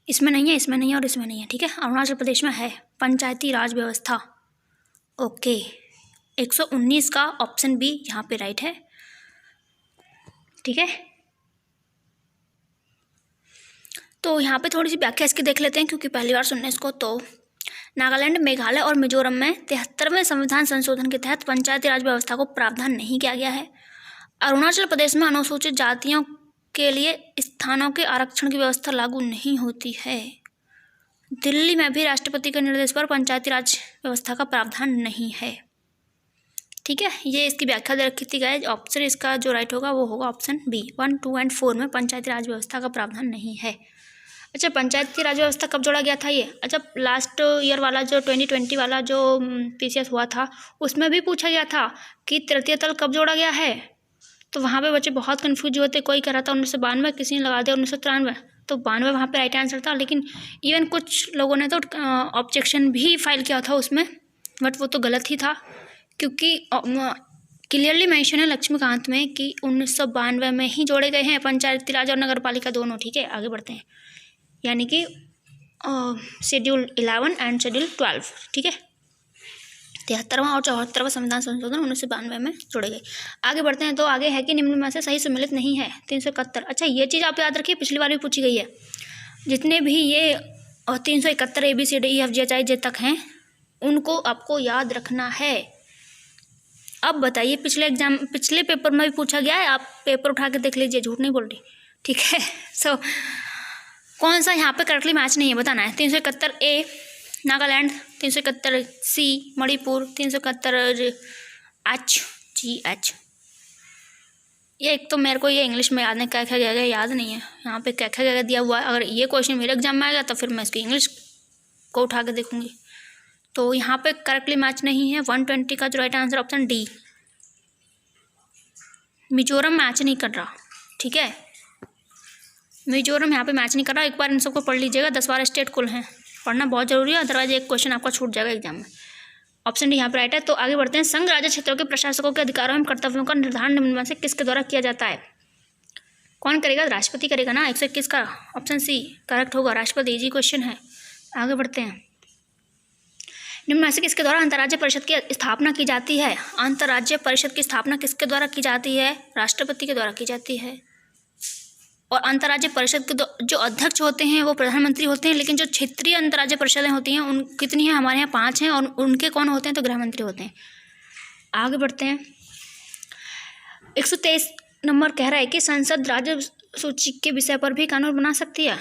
इसमें नहीं है, इसमें नहीं है और इसमें नहीं है। ठीक है, अरुणाचल प्रदेश में है पंचायती राज व्यवस्था। ओके, 119 का ऑप्शन बी यहाँ पे राइट है। ठीक है, तो यहाँ पे थोड़ी सी व्याख्या इसकी देख लेते हैं, क्योंकि पहली बार सुनने इसको। तो नागालैंड, मेघालय और मिजोरम में 73वें संविधान संशोधन के तहत पंचायती राज व्यवस्था को प्रावधान नहीं किया गया है। अरुणाचल प्रदेश में अनुसूचित जातियों के लिए स्थानों के आरक्षण की व्यवस्था लागू नहीं होती है। दिल्ली में भी राष्ट्रपति के निर्देश पर पंचायती राज व्यवस्था का प्रावधान नहीं है। ठीक है, ये इसकी व्याख्या दे रखी थी गाइस। ऑप्शन इसका जो राइट होगा वो होगा ऑप्शन बी। 1, 2 एंड 4 में पंचायती राज व्यवस्था का प्रावधान नहीं है। अच्छा, पंचायती राज व्यवस्था कब जोड़ा गया था ये? अच्छा, लास्ट ईयर वाला जो 2020 वाला जो PCS हुआ था, उसमें भी पूछा गया था कि तृतीय तल कब जोड़ा गया है। तो वहाँ पे बच्चे बहुत कन्फ्यूज हुए थे। कोई कह रहा था 1992, किसी ने लगा दिया 1993। तो 92 वहाँ पे राइट आंसर था, लेकिन इवन कुछ लोगों ने तो ऑब्जेक्शन भी फाइल किया था उसमें, बट वो तो गलत ही था, क्योंकि क्लियरली मेंशन है लक्ष्मीकांत में कि 1992 में ही जोड़े गए हैं पंचायती राज और नगर पालिका दोनों। ठीक है, आगे बढ़ते हैं, यानी कि शेड्यूल 11 एंड शेड्यूल 12। ठीक है, 73वां और 74वां संविधान संशोधन 1992 में जोड़े गए। आगे बढ़ते हैं, तो आगे है कि निम्न में से सही सम्मिलित नहीं है? 371। अच्छा, ये चीज़ आप याद रखिए, पिछली बार भी पूछी गई है। जितने भी ये 371 ABCDEFGHIJ तक हैं, उनको आपको याद रखना है। अब बताइए, पिछले पेपर में भी पूछा गया है, आप पेपर उठा के देख लीजिए, झूठ नहीं बोल रही। ठीक है, सो कौन सा यहाँ पे करेक्टली मैच नहीं है बताना है। 371 A Nagaland, 371 C Manipur, 371 HGH। ये एक तो मेरे को ये इंग्लिश में याद नहीं, क्या क्या गया याद नहीं है, यहाँ पे क्या क्या दिया हुआ है। अगर ये क्वेश्चन मेरे एग्जाम में आएगा तो फिर मैं इसकी इंग्लिश को उठा के देखूँगी। तो यहाँ पे करेक्टली मैच नहीं है। 120 का जो right answer option D, Mizoram match नहीं कर रहा। ठीक है, मिजोरम यहाँ पे मैच नहीं कर रहा। एक बार इन सबको पढ़ लीजिएगा, 10-12 स्टेट कुल हैं, पढ़ना बहुत जरूरी है, अदरवाइज एक क्वेश्चन आपका छूट जाएगा एग्जाम में। ऑप्शन डी यहाँ पे राइट है। तो आगे बढ़ते हैं। संघ राज्य क्षेत्रों के प्रशासकों के अधिकारों एवं कर्तव्यों का निर्धारण निम्न में से किसके द्वारा किया जाता है? कौन करेगा? राष्ट्रपति करेगा ना। 121 का ऑप्शन सी करेक्ट होगा, राष्ट्रपति। इजी क्वेश्चन है। आगे बढ़ते हैं। निम्न में से किसके द्वारा अंतर्राज्य परिषद की स्थापना की जाती है? अंतर्राज्य परिषद की स्थापना किसके द्वारा की जाती है? राष्ट्रपति के द्वारा की जाती है। और अंतर्राज्य परिषद के जो अध्यक्ष होते हैं वो प्रधानमंत्री होते हैं, लेकिन जो क्षेत्रीय अंतर्राज्य परिषदें होती हैं उन कितनी हैं? हमारे यहाँ 5 हैं, और उनके कौन होते हैं? तो गृह मंत्री होते हैं। आगे बढ़ते हैं। 123 नंबर कह रहा है कि संसद राज्य सूची के विषय पर भी कानून बना सकती है।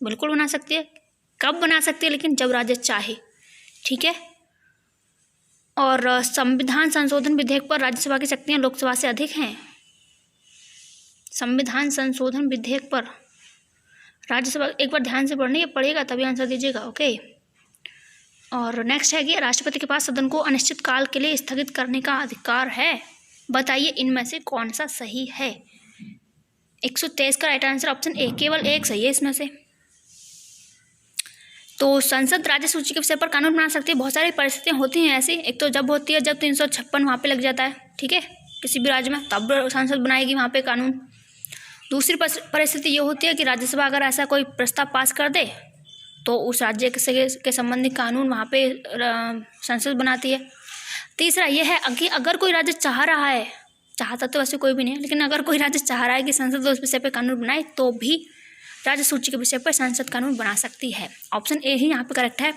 बिल्कुल बना सकती है। कब बना सकती है? लेकिन जब राज्य चाहे। ठीक है। और संविधान संशोधन विधेयक पर राज्यसभा की शक्तियाँ लोकसभा से अधिक हैं। संविधान संशोधन विधेयक पर राज्यसभा, एक बार ध्यान से पढ़ेगा तभी आंसर दीजिएगा। ओके। और नेक्स्ट है कि राष्ट्रपति के पास सदन को अनिश्चित काल के लिए स्थगित करने का अधिकार है। बताइए इनमें से कौन सा सही है? 123 का राइट आंसर ऑप्शन ए, केवल एक सही है इसमें से। तो संसद राज्य सूची के विषय पर कानून बना सकती है। बहुत सारी परिस्थितियाँ होती हैं ऐसी। एक तो जब होती है जब 356 वहाँ पे लग जाता है, ठीक है, किसी भी राज्य में, तब संसद बनाएगी वहाँ पे कानून। दूसरी परिस्थिति ये होती है कि राज्यसभा अगर ऐसा कोई प्रस्ताव पास कर दे तो उस राज्य के संबंधित कानून वहाँ पे संसद बनाती है। तीसरा ये है कि अगर कोई राज्य चाह रहा है, चाहता तो वैसे कोई भी नहीं है, लेकिन अगर कोई राज्य चाह रहा है कि संसद उस विषय पर कानून बनाए तो भी राज्य सूची के विषय पर संसद कानून बना सकती है। ऑप्शन ए ही यहाँ पे करेक्ट है।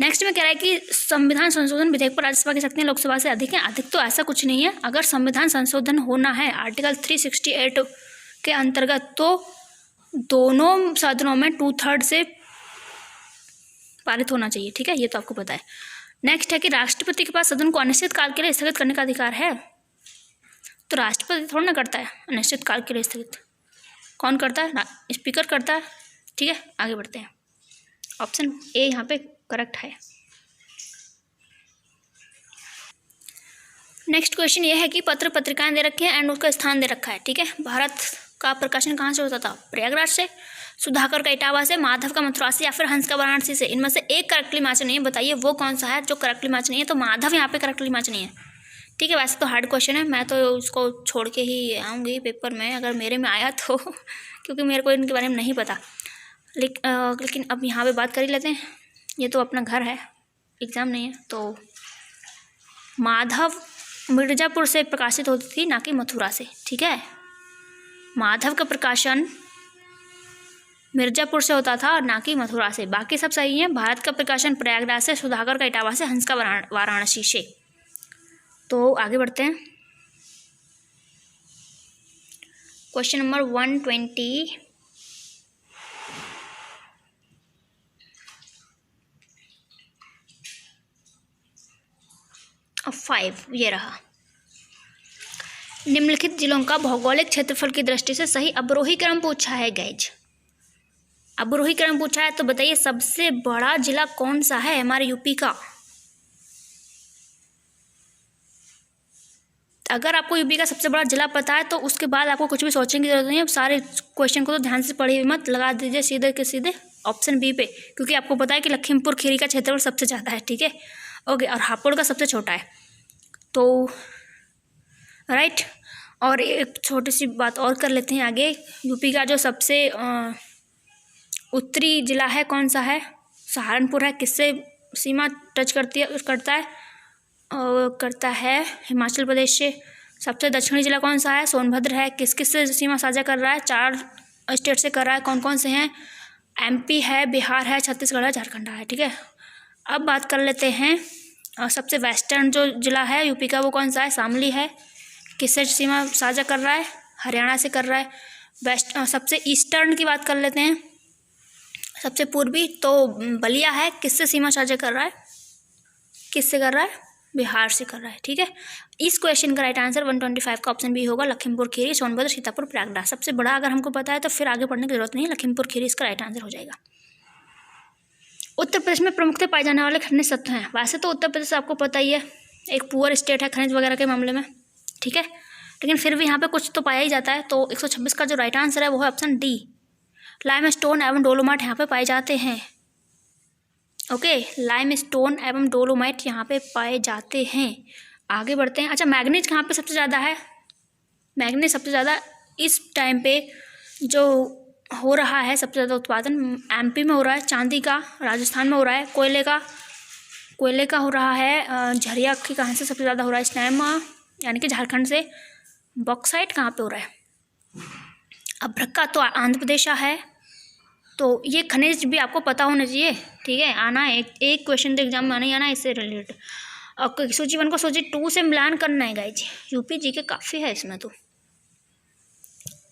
नेक्स्ट में कह रहा है कि संविधान संशोधन विधेयक पर राज्यसभा की शक्तियाँ लोकसभा से अधिक हैं। अधिक तो ऐसा कुछ नहीं है। अगर संविधान संशोधन होना है आर्टिकल 368 के अंतर्गत तो दोनों सदनों में 2/3 से पारित होना चाहिए। ठीक है, ये तो आपको पता है। नेक्स्ट है कि राष्ट्रपति के पास सदन को अनिश्चित काल के लिए स्थगित करने का अधिकार है। तो राष्ट्रपति थोड़ा ना करता है अनिश्चित काल के लिए स्थगित, कौन करता है? स्पीकर करता है। ठीक है, आगे बढ़ते हैं। ऑप्शन ए यहाँ पे करेक्ट है। नेक्स्ट क्वेश्चन ये है कि पत्र पत्रिकाएं दे रखे हैं एंड उसका स्थान दे रखा है। ठीक है, भारत का प्रकाशन कहाँ से होता था? प्रयागराज से, सुधाकर का इटावा से, माधव का मथुरा से, या फिर हंस का वाराणसी से। इनमें से एक करेक्टली मैच नहीं है। बताइए वो कौन सा है जो करेक्टली मैच नहीं है? तो माधव यहाँ पे करेक्टली मैच नहीं है। ठीक है, वैसे तो हार्ड क्वेश्चन है, मैं तो उसको छोड़ के ही आऊँगी पेपर में अगर मेरे में आया तो क्योंकि मेरे को इनके बारे में नहीं पता। लेकिन अब यहाँ पे बात कर ही लेते हैं, ये तो अपना घर है, एग्ज़ाम नहीं है। तो माधव मिर्ज़ापुर से प्रकाशित होती थी, ना कि मथुरा से। ठीक है, माधव का प्रकाशन मिर्ज़ापुर से होता था और ना कि मथुरा से। बाकी सब सही है। भारत का प्रकाशन प्रयागराज से, सुधाकर का इटावा से, हंस का वाराणसी से। तो आगे बढ़ते हैं। क्वेश्चन नंबर 125 ये रहा। निम्नलिखित जिलों का भौगोलिक क्षेत्रफल की दृष्टि से सही अवरोही क्रम पूछा है गाइज। अवरोही क्रम पूछा है तो बताइए सबसे बड़ा जिला कौन सा है हमारे यूपी का? अगर आपको यूपी का सबसे बड़ा जिला पता है तो उसके बाद आपको कुछ भी सोचने की जरूरत नहीं है। सारे क्वेश्चन को तो ध्यान से पढ़िए मत, लगा दीजिए सीधे के सीधे ऑप्शन बी पे, क्योंकि आपको पता है कि लखीमपुर खीरी का क्षेत्रफल सबसे ज़्यादा है। ठीक है, ओके, और हापुड़ का सबसे छोटा है। तो राइट, और एक छोटी सी बात और कर लेते हैं आगे। यूपी का जो सबसे उत्तरी जिला है कौन सा है? सहारनपुर है। किससे सीमा टच करता है? हिमाचल प्रदेश से। सबसे दक्षिणी जिला कौन सा है? सोनभद्र है। किस किस से सीमा साझा कर रहा है? 4 स्टेट से कर रहा है। कौन कौन से हैं? एमपी है, बिहार है, छत्तीसगढ़ है, झारखंड है। ठीक है, अब बात कर लेते हैं सबसे वेस्टर्न जो जिला है यूपी का वो कौन सा है? शामली है। किससे सीमा साझा कर रहा है? हरियाणा से कर रहा है। सबसे ईस्टर्न की बात कर लेते हैं, सबसे पूर्वी तो बलिया है। किससे सीमा साझा कर रहा है? किससे कर रहा है? बिहार से कर रहा है। ठीक है, इस क्वेश्चन का राइट आंसर 125 का ऑप्शन बी होगा, लखीमपुर खीरी, सोनभद्र, सीतापुर, प्रयागराज। सबसे बड़ा अगर हमको पता है तो फिर आगे पढ़ने की जरूरत नहीं है, लखीमपुर खीरी इसका राइट आंसर हो जाएगा। उत्तर प्रदेश में प्रमुखतः पाए जाने वाले खनिज तत्व हैं। वैसे तो उत्तर प्रदेश आपको पता ही है एक पुअर स्टेट है खनिज वगैरह के मामले में, ठीक है, लेकिन फिर भी यहाँ पे कुछ तो पाया ही जाता है। तो 126 का जो राइट आंसर है वो है ऑप्शन डी, लाइमस्टोन एवं डोलोमाइट यहाँ पे पाए जाते हैं। ओके, लाइमस्टोन एवं डोलोमाइट यहाँ पे पाए जाते हैं। आगे बढ़ते हैं। अच्छा, मैग्नीज कहाँ पे सबसे ज़्यादा है? मैग्नीज सबसे ज़्यादा इस टाइम पे जो हो रहा है, सबसे ज़्यादा उत्पादन एमपी में हो रहा है, चांदी का राजस्थान में हो रहा है, कोयले का हो रहा है, झरिया की कहाँ से सबसे ज़्यादा हो रहा है इस टाइम, यानी कि झारखंड से। बॉक्साइट कहाँ पे हो रहा है? अभ्रक तो आंध्र प्रदेश है। तो ये खनिज भी आपको पता होना चाहिए, ठीक है, आना है एक क्वेश्चन तो एग्जाम में आना ही आना इससे रिलेटेड। और सूची 1 को सूची 2 से मिलान करना है गाइज। यूपी जी के काफ़ी है इसमें, तो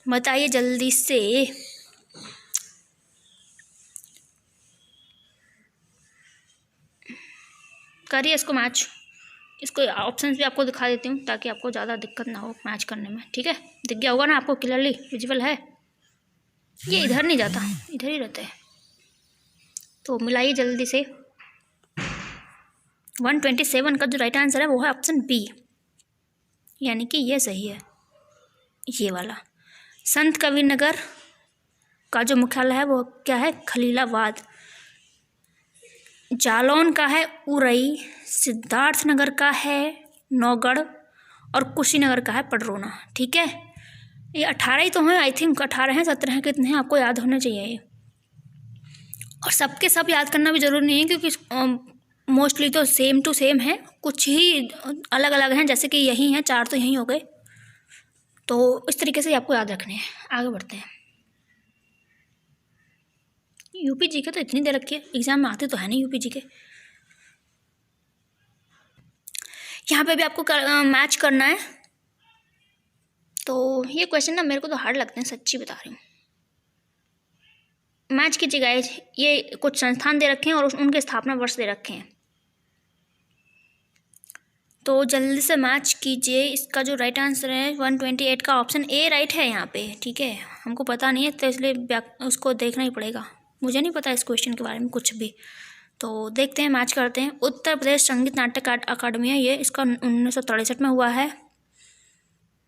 बताइए जल्दी से। करिए इसको मैच। इसको ऑप्शंस भी आपको दिखा देती हूँ ताकि आपको ज़्यादा दिक्कत ना हो मैच करने में, ठीक है। दिख गया होगा ना आपको, क्लियरली विजिबल है। ये इधर नहीं जाता, इधर ही रहता है। तो मिलाइए जल्दी से। 127 का जो राइट आंसर है वो है ऑप्शन बी, यानी कि ये सही है, ये वाला। संत कबीर नगर का जो मुख्यालय है वो क्या है? खलीलाबाद। जालौन का है उरई, सिद्धार्थनगर का है नौगढ़ और कुशीनगर का है पडरौना, ठीक है। ये 18 ही तो हैं, आई थिंक 18 हैं, 17 हैं, कितने हैं आपको याद होने चाहिए ये। और सबके सब याद करना भी ज़रूरी नहीं है क्योंकि मोस्टली तो सेम टू सेम है, कुछ ही अलग अलग हैं, जैसे कि यही हैं 4 तो यहीं हो गए। तो इस तरीके से आपको याद रखने हैं। आगे बढ़ते हैं। यूपी जी के तो इतनी दे रखी है, एग्जाम में आते तो है नहीं यूपी जी के। यहाँ पे भी आपको मैच करना है। तो ये क्वेश्चन ना मेरे को तो हार्ड लगते हैं, सच्ची बता रही हूँ। मैच कीजिएगा। ये कुछ संस्थान दे रखे हैं और उनके स्थापना वर्ष दे रखे हैं, तो जल्दी से मैच कीजिए। इसका जो राइट आंसर है 128 का ऑप्शन ए राइट है यहाँ पे, ठीक है। हमको पता नहीं है तो इसलिए उसको देखना ही पड़ेगा, मुझे नहीं पता इस क्वेश्चन के बारे में कुछ भी। तो देखते हैं, मैच करते हैं। उत्तर प्रदेश संगीत नाटक अकादमी है ये, इसका 1963 में हुआ है।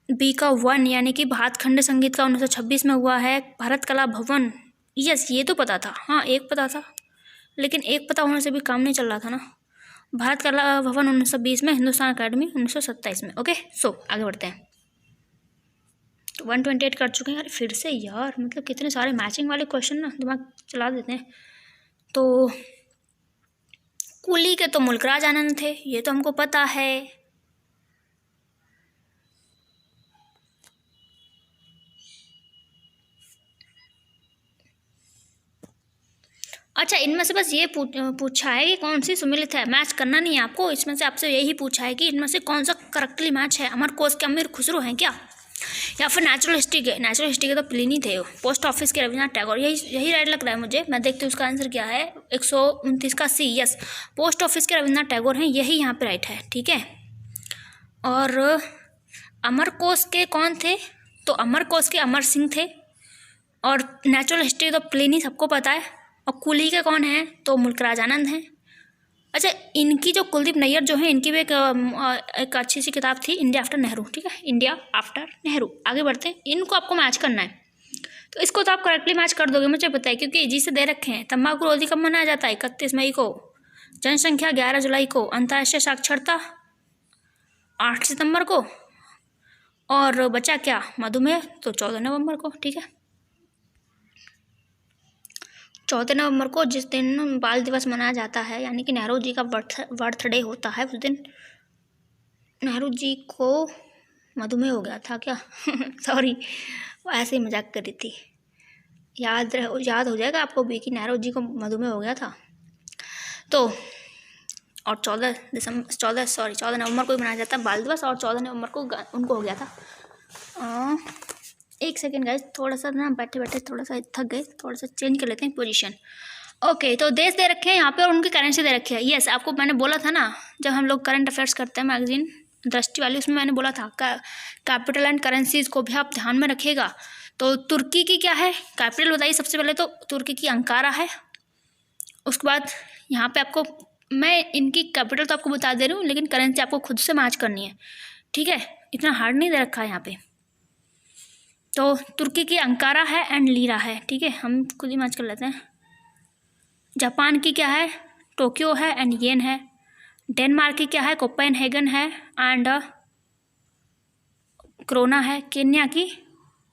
बी का 1 यानी कि भातखंड संगीत का 1926 में हुआ है। भारत कला भवन, यस ये तो पता था, हाँ एक पता था, लेकिन एक पता होने से भी काम नहीं चल रहा था ना। भारत कला भवन 1920 में, हिंदुस्तान अकादमी 1927 में। ओके, सो आगे बढ़ते हैं। 128 कर चुके हैं यार, फिर से यार, मतलब कितने सारे मैचिंग वाले क्वेश्चन ना दिमाग चला देते हैं। तो कुली के तो मुल्कराज आनंद थे, ये तो हमको पता है। अच्छा, इनमें से बस ये पूछा है कि कौन सी सुमिलित है, मैच करना नहीं है आपको। इसमें से आपसे यही पूछा है कि इनमें से कौन सा करेक्टली मैच है। अमर कोश के अमीर खुसरो हैं क्या, या फिर नेचुरल हिस्ट्री के? नेचुरल हिस्ट्री के तो प्लिनी थे। पोस्ट ऑफिस के रविन्द्रनाथ टैगोर, यही राइट लग रहा है मुझे। मैं देखती हूँ उसका आंसर क्या है। 129 का सी, यस पोस्ट ऑफिस के रविन्द्रनाथ टैगोर हैं, यही यहाँ पे राइट है, ठीक है। और अमर कोश के कौन थे? तो अमर कोश के अमर सिंह थे। और नेचुरल हिस्ट्री तो प्लिनी सबको पता है। और कुली के कौन है? तो मुल्कराज आनंद हैं। अच्छा, इनकी जो कुलदीप नैयर जो है, इनकी भी एक अच्छी सी किताब थी, इंडिया आफ्टर नेहरू, ठीक है, इंडिया आफ्टर नेहरू। आगे बढ़ते हैं। इनको आपको मैच करना है, तो इसको तो आप करेक्टली मैच कर दोगे, मुझे पता है, क्योंकि जी से दे रखे हैं। तंबाकू रोधी कब मनाया जाता है? 31 मई को। जनसंख्या 11 जुलाई को। अंतर्राष्ट्रीय साक्षरता 8 सितंबर को। और बचा क्या? मधुमेह, तो 14 नवंबर को, ठीक है। 14 नवंबर को जिस दिन बाल दिवस मनाया जाता है, यानी कि नेहरू जी का बर्थडे होता है, उस दिन नेहरू जी को मधुमेह हो गया था क्या? सॉरी, ऐसे ही मजाक करी थी। याद हो जाएगा आपको भी कि नेहरू जी को मधुमेह हो गया था। तो और 14 नवंबर को ही मनाया जाता है बाल दिवस, और 14 नवंबर को उनको हो गया था। एक सेकेंड गाइस, थोड़ा सा ना बैठे बैठे थोड़ा सा थक गए, थोड़ा सा चेंज कर लेते हैं पोजीशन। ओके, तो देश दे रखे हैं यहाँ पे और उनकी करेंसी दे रखी है। यस, आपको मैंने बोला था ना, जब हम लोग करंट अफेयर्स करते हैं मैगजीन दृष्टि वाली, उसमें मैंने बोला था कैपिटल एंड करेंसीज को भी आप ध्यान में रखिएगा। तो तुर्की की क्या है कैपिटल बताइए सबसे पहले? तो तुर्की की अंकारा है। उसके बाद यहाँ पे आपको मैं इनकी कैपिटल तो आपको बता दे रही हूँ, लेकिन करेंसी आपको खुद से मैच करनी है, ठीक है। इतना हार्ड नहीं दे रखा है यहाँ पे। तो तुर्की की अंकारा है एंड लीरा है, ठीक है, हम खुद ही मैच कर लेते हैं। जापान की क्या है, टोक्यो है एंड येन है। डेनमार्क की क्या है, कोपेनहेगन है एंड क्रोना है। केन्या की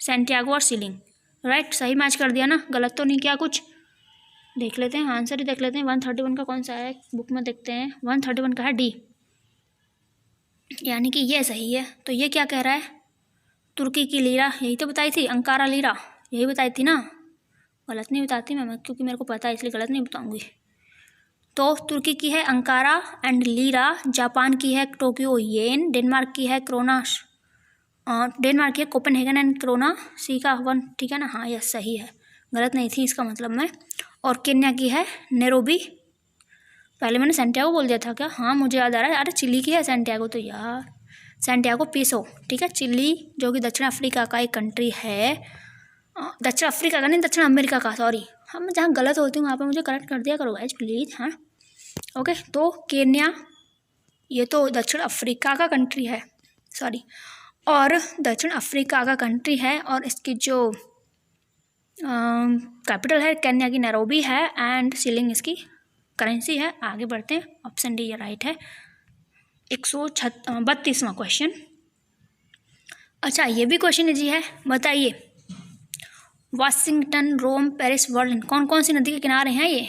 सैंटियागो और शिलिंग। राइट, सही मैच कर दिया ना, गलत तो नहीं किया कुछ। देख लेते हैं आंसर ही देख लेते हैं। 131 का कौन सा है, बुक में देखते हैं। 131 का है डी, यानी कि ये सही है। तो ये क्या कह रहा है, तुर्की की लीरा, यही तो बताई थी, अंकारा लीरा यही बताई थी ना, गलत नहीं बताती मैं, क्योंकि मेरे को पता है इसलिए गलत नहीं बताऊंगी। तो तुर्की की है अंकारा एंड लीरा, जापान की है टोक्यो येन, डेनमार्क की है क्रोना, डेनमार्क की है कोपेनहेगन एंड क्रोना, सी का 1, ठीक है ना, हाँ यस सही है, गलत नहीं थी इसका मतलब मैं। और केन्या की है नैरोबी, पहले मैंने सैंटियागो बोल दिया था क्या, हाँ मुझे याद आ रहा है, अरे चिली की है सैंटियागो, तो यार सैंटियागो पीसो, ठीक है। चिली जो कि दक्षिण अफ्रीका का एक कंट्री है, दक्षिण अफ्रीका का नहीं, दक्षिण अमेरिका का, सॉरी। हाँ मैं जहाँ गलत होती हूँ वहाँ पे मुझे करेक्ट कर दिया करो गाइज प्लीज़, हाँ ओके। तो केन्या ये तो दक्षिण अफ्रीका का कंट्री है, सॉरी, और दक्षिण अफ्रीका का कंट्री है, और इसकी जो कैपिटल है केन्या की नैरोबी है एंड शिलिंग इसकी करेंसी है। आगे बढ़ते हैं, ऑप्शन डी ये राइट है। 132वां क्वेश्चन। अच्छा ये भी क्वेश्चन इजी है, बताइए वाशिंगटन, रोम, पेरिस, बर्लिन कौन कौन सी नदी के किनारे हैं ये।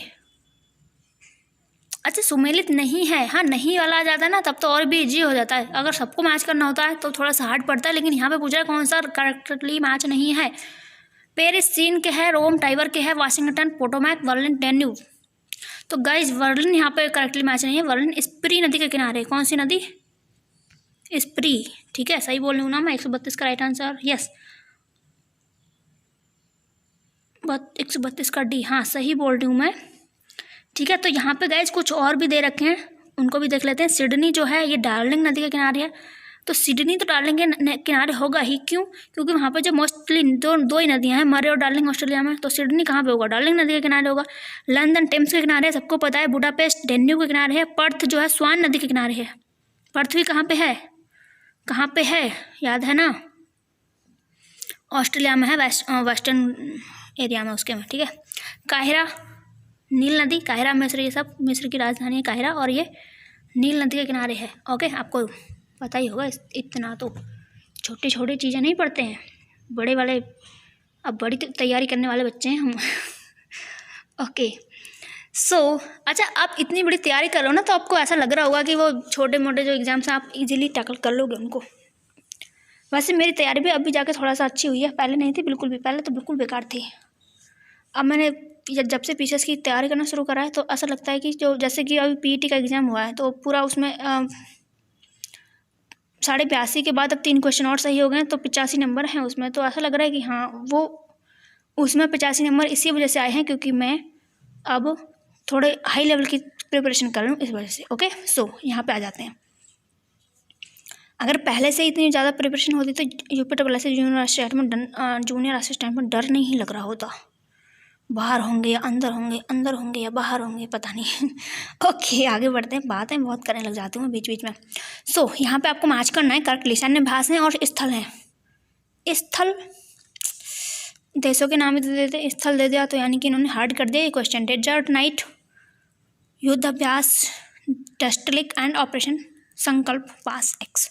अच्छा सुमेलित नहीं है, हाँ नहीं वाला आ जाता है ना तब तो और भी इजी हो जाता है, अगर सबको मैच करना होता है तो थोड़ा सा हार्ड पड़ता है, लेकिन यहाँ पे पूछा है कौन सा करेक्टली मैच नहीं है। पेरिस सीन के है, रोम टाइबर के है, वाशिंगटन पोटोमैक, बर्लिन डेन्यूब। तो गाइज बर्लिन यहाँ पे करेक्टली मैच नहीं है, बर्लिन स्प्री नदी के किनारे, कौन सी नदी, स्प्री, ठीक है सही बोल रही हूँ ना मैं। 132 का राइट आंसर, यस 132 का डी, हाँ सही बोल रही हूँ मैं, ठीक है। तो यहाँ पे गाइज कुछ और भी दे रखे हैं, उनको भी देख लेते हैं। सिडनी जो है ये डार्लिंग नदी के किनारे है, तो सिडनी तो डार्लिंग के किनारे होगा ही, क्यों, क्योंकि वहाँ पे जो मोस्टली दो ही नदियाँ हैं, मरे और डार्लिंग ऑस्ट्रेलिया में, तो सिडनी कहाँ पे होगा, डार्लिंग नदी के किनारे होगा। लंदन टेम्स के किनारे है, सबको पता है। बुडापेस्ट डेन्यूब के किनारे है। पर्थ जो है स्वान नदी के किनारे है। पर्थ भी कहाँ पे है, कहाँ पे है याद है ना, ऑस्ट्रेलिया में है, वेस्टर्न एरिया में उसके में, ठीक है। काहिरा नील नदी, काहिरा मिस्र, ये सब मिस्र की राजधानी है काहिरा, और ये नील नदी के किनारे है। ओके आपको पता ही होगा, इतना तो छोटी छोटी चीज़ें नहीं पढ़ते हैं, बड़े वाले अब बड़ी तैयारी करने वाले बच्चे हैं हम ओके सो अच्छा आप इतनी बड़ी तैयारी कर रहे हो ना, तो आपको ऐसा लग रहा होगा कि वो छोटे मोटे जो एग्जाम्स हैं आप इजीली टैकल कर लोगे उनको। वैसे मेरी तैयारी भी अभी जाके थोड़ा सा अच्छी हुई है, पहले नहीं थी बिल्कुल भी, पहले तो बिल्कुल बेकार थी। अब मैंने जब से पीसीएस की तैयारी करना शुरू करा है तो ऐसा लगता है कि जो जैसे कि अभी पीईटी का एग्ज़ाम हुआ है तो पूरा उसमें 82 के बाद अब 3 क्वेश्चन और सही हो गए, तो 85 नंबर हैं उसमें। तो ऐसा लग रहा है कि हाँ वो उसमें 85 नंबर इसी वजह से आए हैं क्योंकि मैं अब थोड़े हाई लेवल की प्रिपरेशन कर रहा हूँ इस वजह से। ओके सो यहाँ पे आ जाते हैं। अगर पहले से इतनी ज़्यादा प्रिपरेशन होती तो यूपी ट्रिपल एस जूनियर राष्ट्रीय स्टैंड में डर नहीं लग रहा होता, बाहर होंगे या अंदर होंगे, अंदर होंगे या बाहर होंगे पता नहीं ओके आगे बढ़ते हैं, बातें बहुत करने लग जाती हूँ बीच बीच में। सो यहाँ पे आपको मैच करना है करेक्टली, सैन्यभ्यास हैं और स्थल हैं। स्थल देशों के नाम ही दे देते, स्थल दे दिया तो यानी कि इन्होंने हार्ड कर दिया ये क्वेश्चन। डेजर्ट नाइट, युद्ध अभ्यास, टेस्टलिक एंड ऑपरेशन संकल्प पास एक्स।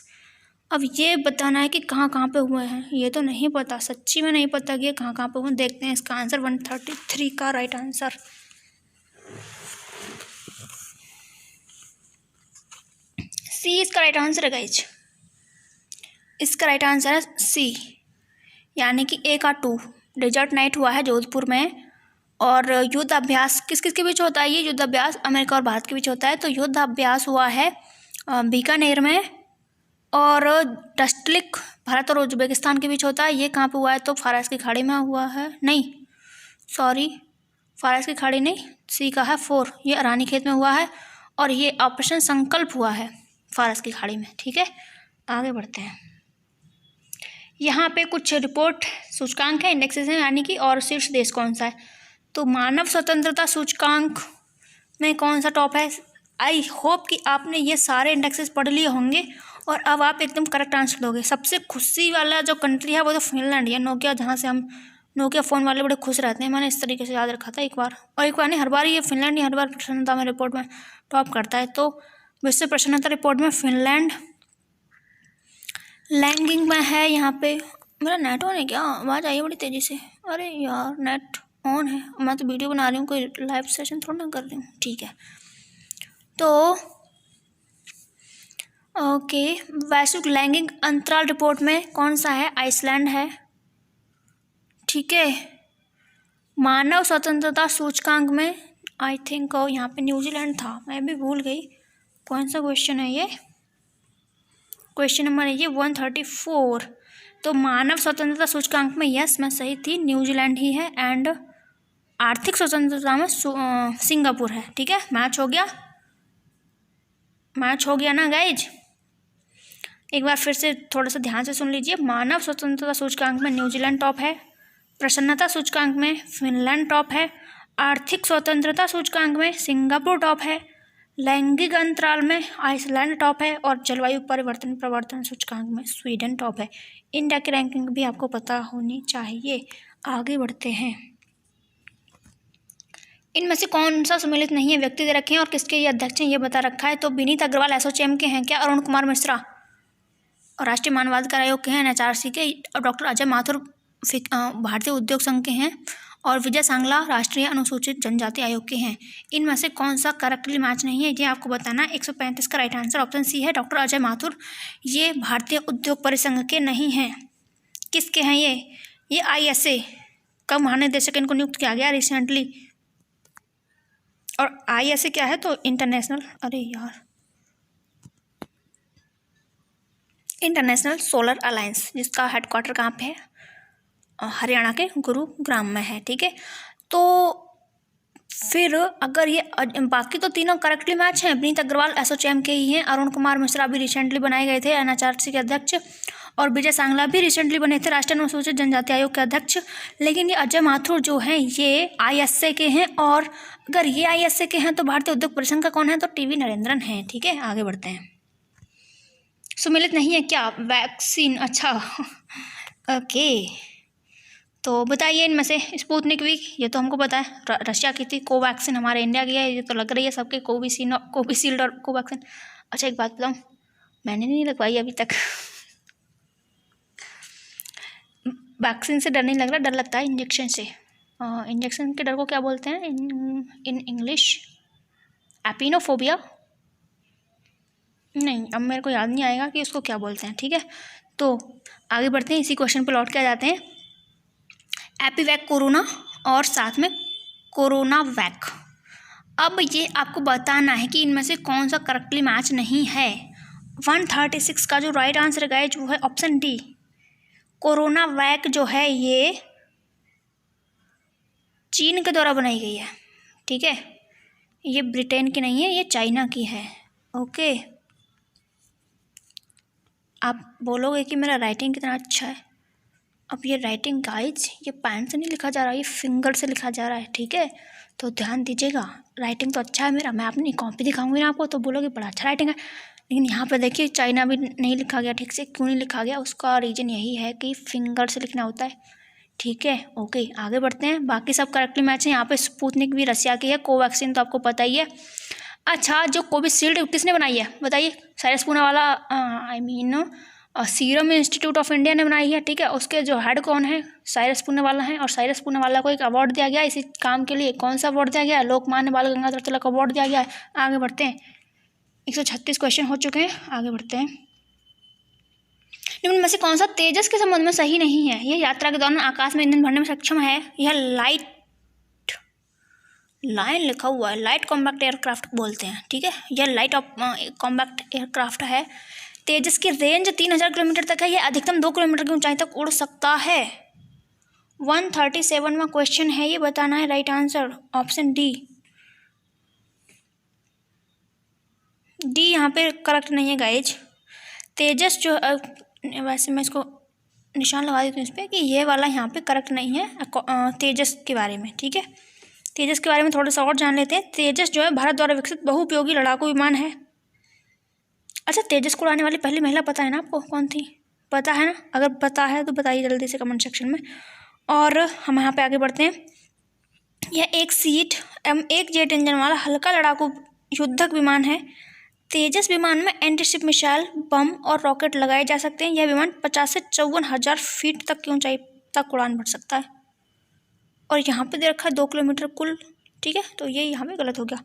अब ये बताना है कि कहाँ कहाँ पे हुए हैं, ये तो नहीं पता, सच्ची में नहीं पता कि ये कहाँ कहाँ पे हुए। देखते हैं इसका आंसर 133 का राइट आंसर। सी इसका राइट आंसर है गाइज, इसका राइट आंसर है सी, यानी कि ए का 2। डेजर्ट नाइट हुआ है जोधपुर में, और युद्ध अभ्यास किस किस के बीच होता है, ये युद्ध अभ्यास अमेरिका और भारत के बीच होता है। तो युद्ध अभ्यास हुआ है बीकानेर में, और टेस्टलिक भारत और उज्बेकिस्तान के बीच होता है। ये कहाँ पे हुआ है, तो फारस की खाड़ी में हुआ है, नहीं सॉरी फारस की खाड़ी नहीं, सी का है 4, ये रानीखेत में हुआ है, और ये ऑपरेशन संकल्प हुआ है फारस की खाड़ी में। ठीक है आगे बढ़ते हैं। यहाँ पे कुछ रिपोर्ट सूचकांक है, इंडेक्सेस हैं यानी कि, और शीर्ष देश कौन सा है। तो मानव स्वतंत्रता सूचकांक में कौन सा टॉप है। आई होप कि आपने ये सारे इंडेक्सेस पढ़ लिए होंगे और अब आप एकदम करेक्ट आंसर दोगे। सबसे खुशी वाला जो कंट्री है वो तो फिनलैंड है, नोकिया, जहाँ से हम नोकिया फ़ोन वाले बड़े खुश रहते हैं। मैंने इस तरीके से याद रखा था एक बार, और एक बार नहीं, हर बार ये फिनलैंड ही हर बार प्रसन्नता में रिपोर्ट में टॉप करता है। तो विश्व प्रसन्नता रिपोर्ट में फिनलैंड रैंकिंग में है। यहाँ पे मेरा नेट ऑन है क्या? आवाज़ आई है बड़ी तेज़ी से। अरे यार नेट ऑन है, मैं तो वीडियो बना रही हूँ, कोई लाइव सेशन थोड़ा ना कर रही हूँ। ठीक है, तो ओके, वैश्विक लैंगिक अंतराल रिपोर्ट में कौन सा है? आइसलैंड है। ठीक है, मानव स्वतंत्रता सूचकांक में आई थिंक यहाँ पे न्यूजीलैंड था, मैं भी भूल गई कौन सा क्वेश्चन है ये। क्वेश्चन नंबर है ये 134। तो मानव स्वतंत्रता सूचकांक में यस मैं सही थी, न्यूजीलैंड ही है। एंड आर्थिक स्वतंत्रता में सिंगापुर है। ठीक है, मैच हो गया ना गाइज। एक बार फिर से थोड़ा सा ध्यान से सुन लीजिए। मानव स्वतंत्रता सूचकांक में न्यूजीलैंड टॉप है, प्रसन्नता सूचकांक में फिनलैंड टॉप है, आर्थिक स्वतंत्रता सूचकांक में सिंगापुर टॉप है, लैंगिक अंतराल में आइसलैंड टॉप है, और जलवायु परिवर्तन प्रवर्तन सूचकांक में स्वीडन टॉप है। इंडिया की रैंकिंग भी आपको पता होनी चाहिए। आगे बढ़ते हैं। इनमें से कौन सा सम्मिलित नहीं है व्यक्ति दे रखे हैं और किसके ये अध्यक्ष हैं ये बता रखा है। तो विनीत अग्रवाल एसोचैम के हैं क्या? अरुण कुमार मिश्रा और राष्ट्रीय मानवाधिकार आयोग के हैं, एनएचआरसी के। डॉक्टर अजय माथुर भारतीय उद्योग संघ के हैं, और विजय सांगला राष्ट्रीय अनुसूचित जनजाति आयोग के हैं। इनमें से कौन सा करेक्टली मैच नहीं है ये आपको बताना है। 135 का राइट आंसर ऑप्शन सी है, डॉक्टर अजय माथुर। ये भारतीय उद्योग परिसंघ के नहीं हैं। किसके हैं ये आईएसए का महानिदेशक इनको नियुक्त किया गया रिसेंटली। और आईएसए क्या है? तो इंटरनेशनल इंटरनेशनल सोलर अलायंस, जिसका हेडक्वार्टर कहाँ पे है? हरियाणा के गुरुग्राम में है। ठीक है, तो फिर अगर ये बाकी तो तीनों करेक्टली मैच हैं। विनीत अग्रवाल एसोचैम के ही हैं, अरुण कुमार मिश्रा भी रिसेंटली बनाए गए थे एनएचआरसी के अध्यक्ष, और विजय सांगला भी रिसेंटली बने थे राष्ट्रीय अनुसूचित जनजाति आयोग के अध्यक्ष। लेकिन ये अजय माथुर जो हैं ये आईएसए के हैं, और अगर ये आईएसए के हैं तो भारतीय उद्योग परिसंघ का कौन है? तो टीवी नरेंद्रन हैं। ठीक है, आगे बढ़ते हैं। सम्मिलित नहीं है क्या वैक्सीन? अच्छा ओके, तो बताइए इनमें से स्पुतनिक वी, ये तो हमको पता है रशिया की थी। कोवैक्सीन हमारे इंडिया की है, ये तो लग रही है सबके, कोविशील्ड और कोवैक्सीन। अच्छा एक बात बताऊँ, मैंने नहीं लगवाई अभी तक। वैक्सीन से डर नहीं लग रहा, डर लगता है इंजेक्शन से। इंजेक्शन के डर को क्या बोलते हैं इन इंग्लिश? एपिनोफोबिया? नहीं, अब मेरे को याद नहीं आएगा कि उसको क्या बोलते हैं। ठीक है, तो आगे बढ़ते हैं, इसी क्वेश्चन पर लौट के आ जाते हैं। एपीवैक कोरोना और साथ में कोरोना वैक। अब ये आपको बताना है कि इनमें से कौन सा करेक्टली मैच नहीं है। 136 का जो राइट आंसर है वो है ऑप्शन डी। कोरोना वैक जो है ये चीन के द्वारा बनाई गई है। ठीक है, ये ब्रिटेन की नहीं है, ये चाइना की है। ओके, आप बोलोगे कि मेरा राइटिंग कितना अच्छा है। अब ये राइटिंग गाइज ये पेन से नहीं लिखा जा रहा, ये फिंगर से लिखा जा रहा है। ठीक है, तो ध्यान दीजिएगा। राइटिंग तो अच्छा है मेरा, मैं अपनी कॉपी दिखाऊंगी ना आपको तो बोलोगे बड़ा अच्छा राइटिंग है। लेकिन यहाँ पे देखिए चाइना भी नहीं लिखा गया ठीक से। क्यों नहीं लिखा गया? उसका रीज़न यही है कि फिंगर से लिखना होता है। ठीक है, ओके आगे बढ़ते हैं। बाकी सब करेक्टली मैच है। यहाँ पे स्पुतनिक भी रशिया की है, कोवैक्सीन तो आपको पता ही है। अच्छा, जो कोविशील्ड किसने बनाई है बताइए? Cyrus Poonawalla serum institute of India ने बनाई है। ठीक है, उसके जो हेड कौन है? साइरस पूनावाला हैं, और साइरस पूनावाला को एक अवार्ड दिया गया इसी काम के लिए। कौन सा अवार्ड दिया गया? लोकमान्य बाल गंगाधर तिलक अवार्ड दिया गया है। आगे बढ़ते हैं, 136 क्वेश्चन हो चुके हैं, आगे बढ़ते हैं। निम्न में से कौन सा तेजस के संबंध में सही नहीं है? यह यात्रा के दौरान आकाश में ईंधन भरने में सक्षम है। यह लाइन लिखा हुआ है, लाइट कॉम्पैक्ट एयरक्राफ्ट बोलते हैं। ठीक है, यह लाइट कॉम्पैक्ट एयरक्राफ्ट है। तेजस की रेंज 3000 किलोमीटर तक है। यह अधिकतम 2 किलोमीटर की ऊंचाई तक उड़ सकता है। 137 में क्वेश्चन है, ये बताना है right answer option D. D यहाँ पे करेक्ट नहीं है गाइज। तेजस जो वैसे मैं इसको निशान लगा देती हूँ इस पर कि ये वाला यहाँ पे करेक्ट नहीं है तेजस के बारे में। ठीक है, तेजस के बारे में थोड़ा सा और जान लेते हैं। तेजस जो है भारत द्वारा विकसित बहुउपयोगी लड़ाकू विमान है। अच्छा, तेजस को उड़ाने वाली पहली महिला पता है ना आपको कौन थी? पता है ना? अगर पता है तो बताइए जल्दी से कमेंट सेक्शन में। और हम यहाँ पे आगे बढ़ते हैं। यह एक सीट एक जेट इंजन वाला हल्का लड़ाकू युद्धक विमान है। तेजस विमान में एंटीशिप मिसाइल, बम और रॉकेट लगाए जा सकते हैं। यह विमान 50 से 54,000 फीट तक की ऊंचाई तक उड़ान भर सकता है। और यहाँ पे दे रखा है 2 किलोमीटर कुल, ठीक है, तो ये यहाँ पे गलत हो गया।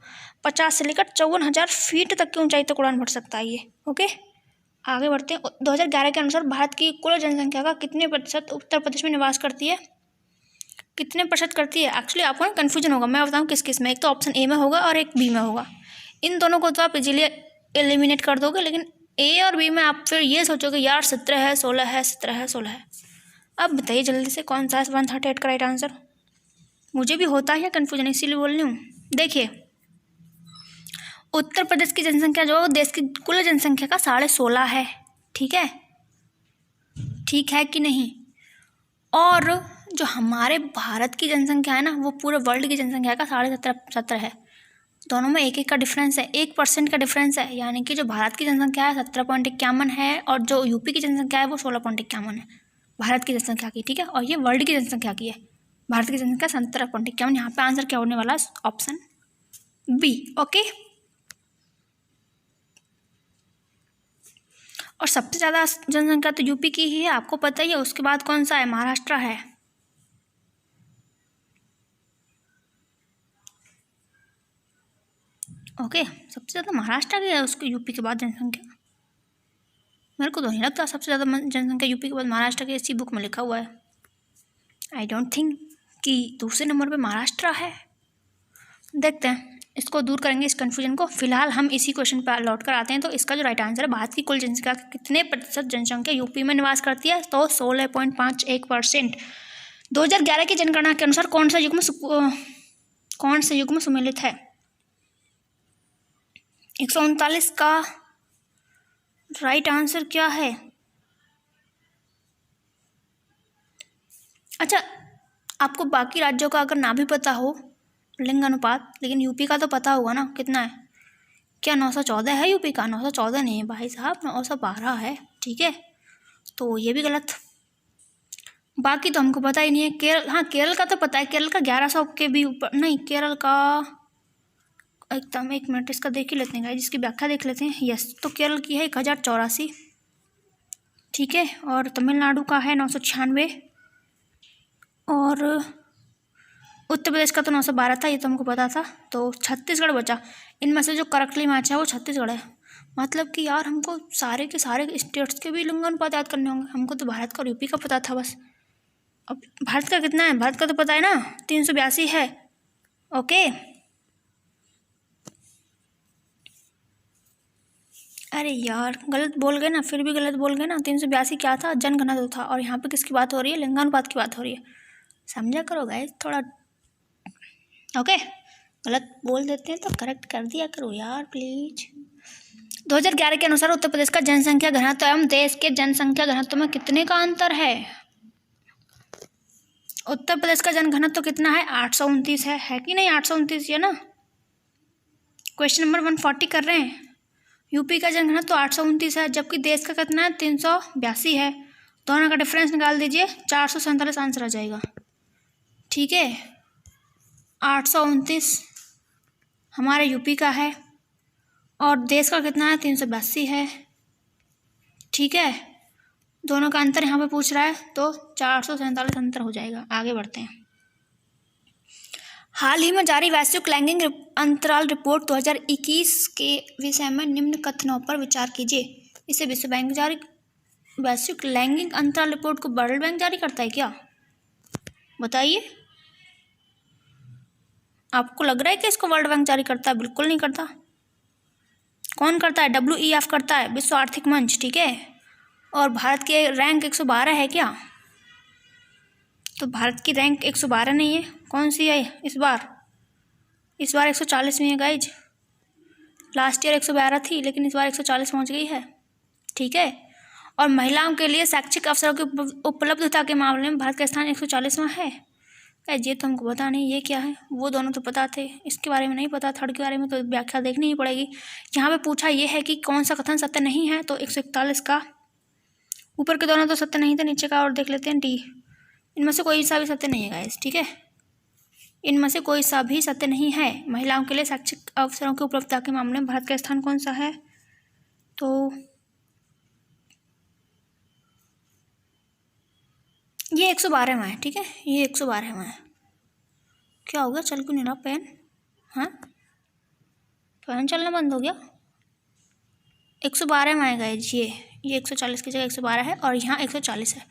50 से लेकर 54,000 फीट तक की ऊंचाई तक उड़ान भर सकता है ये। ओके, आगे बढ़ते हैं। 2011 के अनुसार भारत की कुल जनसंख्या का कितने प्रतिशत उत्तर प्रदेश में निवास करती है? कितने प्रतिशत करती है? एक्चुअली आपको ना कन्फ्यूजन होगा, मैं बताऊँ किस किस में। एक तो ऑप्शन ए में होगा और एक बी में होगा। इन दोनों को तो आप इजीली एलिमिनेट कर दोगे, लेकिन ए और बी में आप फिर ये सोचोगे यार 17 है, 16 है, 17 है, 16 है। अब बताइए जल्दी से कौन सा है 138 का राइट आंसर? मुझे भी होता है कन्फ्यूजन, इसीलिए बोल रही हूँ। देखिए, उत्तर प्रदेश की जनसंख्या जो देश की कुल जनसंख्या का 16.5 है, ठीक है, ठीक है कि नहीं? और जो हमारे भारत की जनसंख्या है ना, वो पूरे वर्ल्ड की जनसंख्या का 17.5 है। दोनों में 1 का डिफरेंस है, 1% का डिफरेंस है। यानी कि जो भारत की जनसंख्या है 17.51 है और जो यूपी की जनसंख्या है वो 16.51 है भारत की जनसंख्या की, ठीक है। और ये वर्ल्ड की जनसंख्या की है। भारत की जनसंख्या 17.51। यहाँ पे आंसर क्या होने वाला है? Option B. ओके, और सबसे ज़्यादा जनसंख्या तो यूपी की ही है, आपको पता ही है। उसके बाद कौन सा है? महाराष्ट्र है। ओके, सबसे ज़्यादा महाराष्ट्र की है, उसके यूपी के बाद जनसंख्या। मेरे को तो नहीं लगता सबसे ज़्यादा जनसंख्या यूपी के बाद महाराष्ट्र की, इसी बुक में लिखा हुआ है। आई डोंट थिंक कि दूसरे नंबर पे महाराष्ट्र है। देखते हैं, इसको दूर करेंगे इस कन्फ्यूजन को। फिलहाल हम इसी क्वेश्चन पर लौट कर आते हैं। तो इसका जो राइट आंसर है, भारत की कुल जनसंख्या का कितने प्रतिशत जनसंख्या यूपी में निवास करती है? तो 16.51%। 2011 की जनगणना के अनुसार कौन से युग में सम्मिलित है? 139 का राइट आंसर क्या है? अच्छा, आपको बाकी राज्यों का अगर ना भी पता हो लिंग अनुपात, लेकिन यूपी का तो पता होगा ना कितना है? क्या 914 है यूपी का? 914 नहीं है भाई साहब, 912 है, ठीक है। तो ये भी गलत। बाकी तो हमको पता ही नहीं है। केरल, हाँ केरल का तो पता है, केरल का 1100 के भी ऊपर नहीं। केरल का एकदम, एक मिनट इसका देख ही लेते हैं गाइस, जिसकी व्याख्या देख लेते हैं। यस, तो केरल की है 1084, ठीक है। और तमिलनाडु का है 996 और उत्तर प्रदेश का तो 912 था, ये तो हमको पता था। तो छत्तीसगढ़ बचा। इनमें से जो करेक्टली मैच है वो छत्तीसगढ़ है। मतलब कि यार हमको सारे के सारे स्टेट्स के भी लिंग अनुपात याद करने होंगे। हमको तो भारत का और यूपी का पता था बस। अब भारत का कितना है? भारत का तो पता है ना, 382 है। ओके, अरे यार गलत बोल गए ना, फिर भी गलत बोल गए ना। 382 क्या था? जनघनत्व था। और यहाँ पे किसकी बात हो रही है? लिंगानुपात की बात हो रही है। समझा करो गाइस थोड़ा। ओके, गलत बोल देते हैं तो करेक्ट कर दिया करो यार प्लीज। 2011 के अनुसार उत्तर प्रदेश का जनसंख्या घनत्व एवं देश के जनसंख्या घनत्व में कितने का अंतर है? उत्तर प्रदेश का जनघनत्व कितना है? 829 है कि नहीं? 829 है ना। क्वेश्चन नंबर 140 कर रहे हैं। यूपी का जनघनत्व तो 829 है, जबकि देश का कितना है? 382 है। दोनों का डिफरेंस निकाल दीजिए, 447 आंसर आ जाएगा, ठीक है। 829 हमारे यूपी का है और देश का कितना है? 382 है, ठीक है। दोनों का अंतर यहाँ पे पूछ रहा है, तो 447 अंतर हो जाएगा। आगे बढ़ते हैं। हाल ही में जारी वैश्विक लैंगिक अंतराल रिपोर्ट 2021 के विषय में निम्न कथनों पर विचार कीजिए। इसे विश्व बैंक जारी, वैश्विक लैंगिक अंतराल रिपोर्ट को वर्ल्ड बैंक जारी करता है क्या? बताइए, आपको लग रहा है कि इसको वर्ल्ड बैंक जारी करता है? बिल्कुल नहीं करता। कौन करता है? WEF करता है, विश्व आर्थिक मंच, ठीक है। और भारत के रैंक 112 है क्या? तो भारत की रैंक 112 नहीं है, कौन सी है इस बार? इस बार 140वीं है गाइज। लास्ट ईयर 112 थी, लेकिन इस बार 140 पहुंच गई है, ठीक है। और महिलाओं के लिए शैक्षिक अवसरों की उपलब्धता के मामले में भारत का स्थान 140वां है। गाइस ये तो हमको पता नहीं ये क्या है, वो दोनों तो पता थे, इसके बारे में नहीं पता, थर्ड के बारे में तो व्याख्या देखनी ही पड़ेगी। यहाँ पे पूछा ये है कि कौन सा कथन सत्य नहीं है, तो 141 का, ऊपर के दोनों तो सत्य नहीं थे, नीचे का और देख लेते हैं डी, इनमें से कोई सा भी सत्य नहीं है गाइस, ठीक है, इनमें से कोई सा भी सत्य नहीं है। महिलाओं के लिए शैक्षिक अवसरों की उपलब्धता के मामले में भारत का स्थान कौन सा है, तो ये 112 में है, ठीक है, ये 112 में है। क्या हो गया, चल क्यों नहीं रहा पेन, हाँ पेन चलना बंद हो गया। 112 में आएगा ये 140 की जगह 112 है और यहाँ 140 है,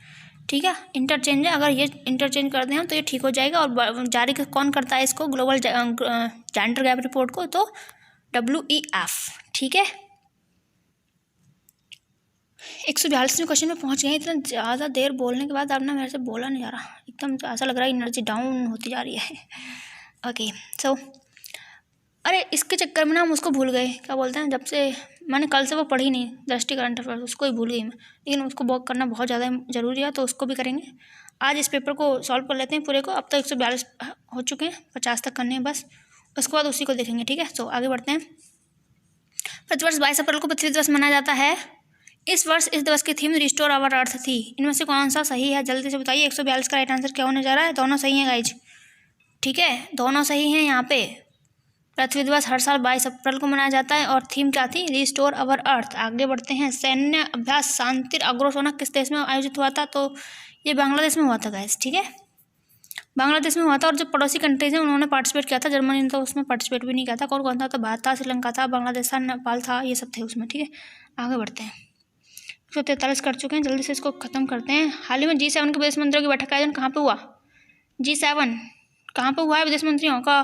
ठीक है, इंटरचेंज है, अगर ये इंटरचेंज कर दें हम तो ये ठीक हो जाएगा। और जारी कौन करता है इसको, ग्लोबल जेंडर गैप रिपोर्ट को, तो WEF, ठीक है। 142वें क्वेश्चन में पहुंच गए। इतना ज़्यादा देर बोलने के बाद अब ना मेरे से बोला नहीं जा रहा, एकदम ऐसा लग रहा है एनर्जी डाउन होती जा रही है। ओके सो अरे इसके चक्कर में ना हम उसको भूल गए, क्या बोलते हैं, जब से मैंने कल से वो पढ़ी नहीं, दृष्टि करंट अफेयर्स, उसको ही भूल गई मैं, लेकिन उसको बहुत करना बहुत ज़्यादा ज़रूरी है, तो उसको भी करेंगे। आज इस पेपर को सॉल्व कर लेते हैं पूरे को। अब तक 142 हो चुके हैं, 50 तक करने हैं बस, उसके बाद उसी को देखेंगे, ठीक है। सो आगे बढ़ते हैं। प्रतिवर्ष 22 अप्रैल को पृथ्वी दिवस मनाया जाता है। इस वर्ष इस दिवस की थीम रिस्टोर आवर अर्थ थी। इनमें से कौन सा सही है, जल्दी से बताइए। 142 का राइट आंसर क्या होने जा रहा है, दोनों सही हैं गाइज, ठीक है, दोनों सही हैं। यहाँ पे पृथ्वी दिवस हर साल 22 अप्रैल को मनाया जाता है और थीम क्या थी, रिस्टोर अवर अर्थ। आगे बढ़ते हैं। सैन्य अभ्यास शांतिर अग्रसोना किस देश में आयोजित हुआ था, तो ये बांग्लादेश में हुआ था गाइस, ठीक है, बांग्लादेश में हुआ था। और जो पड़ोसी कंट्रीज हैं उन्होंने पार्टिसिपेट किया था, जर्मनी ने तो उसमें पार्टिसिपेट भी नहीं किया था। कौन कौन था, तो भारत था, श्रीलंका था, बांग्लादेश था, नेपाल था, ये सब थे उसमें, ठीक है। आगे बढ़ते हैं। 143 कर चुके हैं, जल्दी से इसको खत्म करते हैं। हाल ही में G7 के विदेश मंत्रियों की बैठक का आयोजन कहाँ पे हुआ, G7 कहाँ पे हुआ है, विदेश मंत्रियों का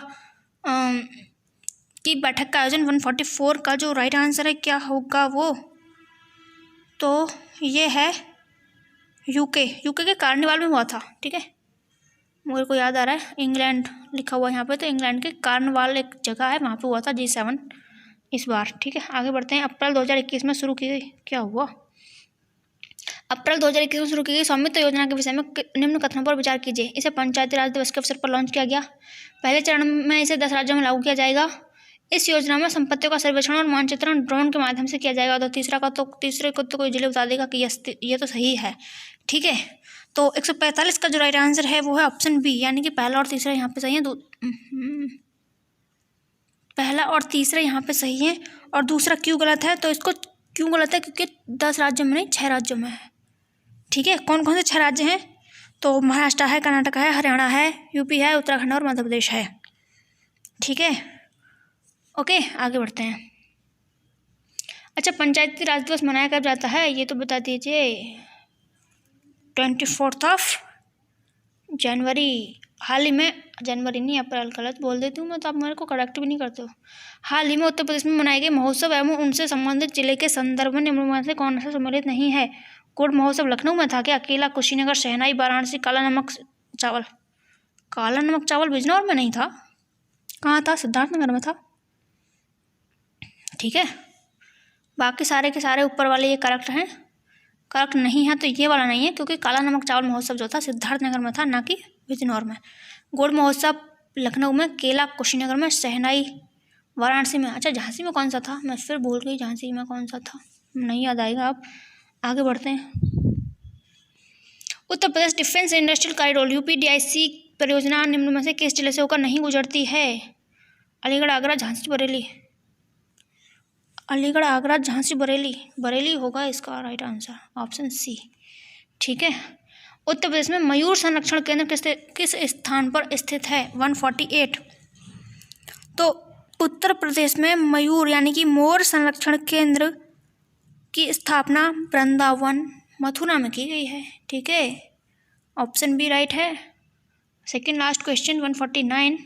की बैठक का आयोजन। 144 का जो राइट आंसर है क्या होगा वो, तो ये है यूके के कार्निवाल में हुआ था, ठीक है, मेरे को याद आ रहा है, इंग्लैंड लिखा हुआ है यहाँ पे, तो इंग्लैंड के कार्निवाल एक जगह है, वहाँ पे हुआ था G7 इस बार, ठीक है। आगे बढ़ते हैं। अप्रैल 2021 में शुरू की गई, क्या हुआ, अप्रैल 2021 में शुरू की गई स्वामित्व योजना के विषय में निम्न कथनों पर विचार कीजिए। इसे पंचायती राज दिवस के अवसर पर लॉन्च किया गया। पहले चरण में इसे 10 राज्यों में लागू किया जाएगा। इस योजना में संपत्तियों का सर्वेक्षण और मानचित्रण ड्रोन के माध्यम से किया जाएगा। तो तीसरे को तो कोई जिले बता देगा कि ये तो सही है, ठीक है। तो 145 का जो राइट आंसर है वो है ऑप्शन बी, यानी कि पहला और तीसरा यहाँ पे सही है, पहला और तीसरा यहाँ पे सही है। और दूसरा क्यों गलत है, तो इसको क्यों गलत है, क्योंकि 10 राज्यों में नहीं 6 राज्यों में है, ठीक है। कौन कौन से 6 राज्य हैं, तो महाराष्ट्र है, कर्नाटक है, हरियाणा है, यूपी है, उत्तराखंड और मध्य प्रदेश है, ठीक है। ओके आगे बढ़ते हैं। अच्छा, पंचायती राज दिवस मनाया कब जाता है, ये तो बता दीजिए। 24 जनवरी। हाल ही में, जनवरी नहीं अप्रैल, गलत बोल देती हूँ मैं तो आप मेरे को करेक्ट भी नहीं करते हो। हाल ही में उत्तर प्रदेश में मनाए गए महोत्सव एवं उनसे संबंधित जिले के संदर्भ में निम्न में से कौन सा सम्मिलित नहीं है। गुड़ महोत्सव लखनऊ में था क्या, अकेला कुशीनगर, शहनाई, वाराणसी, काला नमक चावल बिजनौर में नहीं था, कहाँ था, सिद्धार्थनगर में था, ठीक है। बाकी सारे के सारे ऊपर वाले ये करेक्ट हैं, करेक्ट नहीं है तो ये वाला नहीं है, क्योंकि काला नमक चावल महोत्सव जो था सिद्धार्थनगर में था, ना कि बिजनौर में। गुड़ महोत्सव लखनऊ में, केला कुशीनगर में, शहनाई वाराणसी में। अच्छा झांसी में कौन सा था, मैं फिर भूल गई, झांसी में कौन सा था, नहीं याद आएगा अब। आगे बढ़ते हैं। Uttar Pradesh defence industrial corridor UPDIC परियोजना निम्न में से किस जिले से होकर नहीं गुजरती है। अलीगढ़, आगरा, झांसी, बरेली। अलीगढ़, आगरा, झांसी, बरेली होगा इसका राइट आंसर, ऑप्शन सी, ठीक है। उत्तर प्रदेश में मयूर संरक्षण केंद्र किस स्थान पर स्थित है। 148। तो उत्तर प्रदेश में मयूर यानी कि मोर संरक्षण केंद्र की स्थापना वृंदावन मथुरा में की गई है, ठीक है, ऑप्शन बी राइट है। Second last question 149।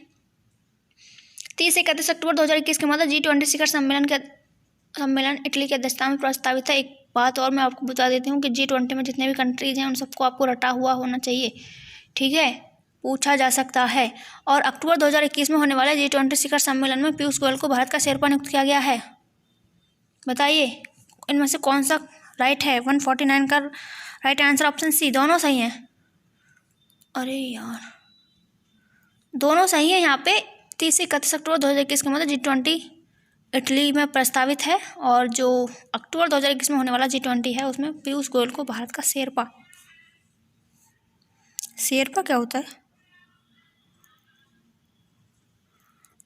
30-31 अक्टूबर 2021 के मध्य G20 शिखर सम्मेलन इटली की अध्यक्षता में प्रस्तावित है। एक बात और मैं आपको बता देती हूँ कि G20 में जितने भी कंट्रीज हैं उन सबको आपको रटा हुआ होना चाहिए, ठीक है, पूछा जा सकता है। और अक्टूबर 2021 में होने वाले G20 शिखर सम्मेलन में पीयूष गोयल को भारत का शेरपा नियुक्त किया गया है। बताइए इनमें से कौन सा राइट है। 149 का राइट आंसर ऑप्शन सी, दोनों सही हैं। अरे यार दोनों सही है यहाँ पे। 30 से 31 अक्टूबर 2021 का मतलब G20 इटली में प्रस्तावित है, और जो अक्टूबर 2021 में होने वाला G20 है उसमें पीयूष गोयल को भारत का शेरपा। शेरपा क्या होता है?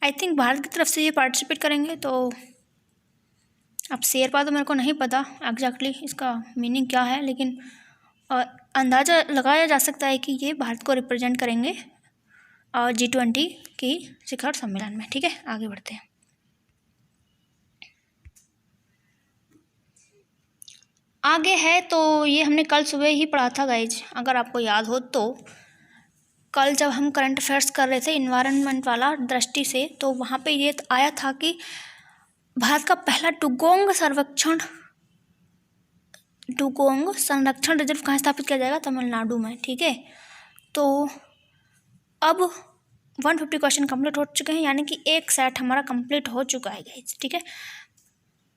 आई थिंक भारत की तरफ से ये पार्टिसिपेट करेंगे। तो अब शेरपा तो मेरे को नहीं पता एग्जैक्टली इसका मीनिंग क्या है, लेकिन अंदाज़ा लगाया जा सकता है कि ये भारत को रिप्रेजेंट करेंगे G20 की शिखर सम्मेलन में। ठीक है, आगे बढ़ते हैं। आगे है तो ये हमने कल सुबह ही पढ़ा था गाइज, अगर आपको याद हो तो। कल जब हम करंट अफेयर्स कर रहे थे इन्वायरमेंट वाला दृष्टि से, तो वहाँ पे ये आया था कि भारत का पहला डुगोंग संरक्षण रिजर्व कहाँ स्थापित किया जाएगा? तमिलनाडु में। ठीक है, तो अब 150 क्वेश्चन कंप्लीट हो चुके हैं, यानी कि एक सेट हमारा कंप्लीट हो चुका है गाइज। ठीक है,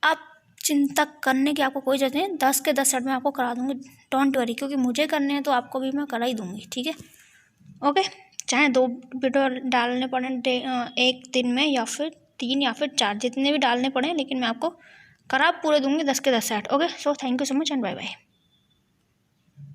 अब चिंता करने की आपको कोई जरूरत नहीं, 10 के 10 सेट में आपको करा दूँगी, डोंट वरी, क्योंकि मुझे करने हैं तो आपको भी मैं करा ही दूँगी। ठीक है, ओके। चाहे 2 वीडियो डालने पड़े एक दिन में, या फिर 3 या फिर 4, जितने भी डालने पड़े, लेकिन मैं आपको करा पूरे दूँगी 10 के 10 set. Okay, so thank you so much and bye bye.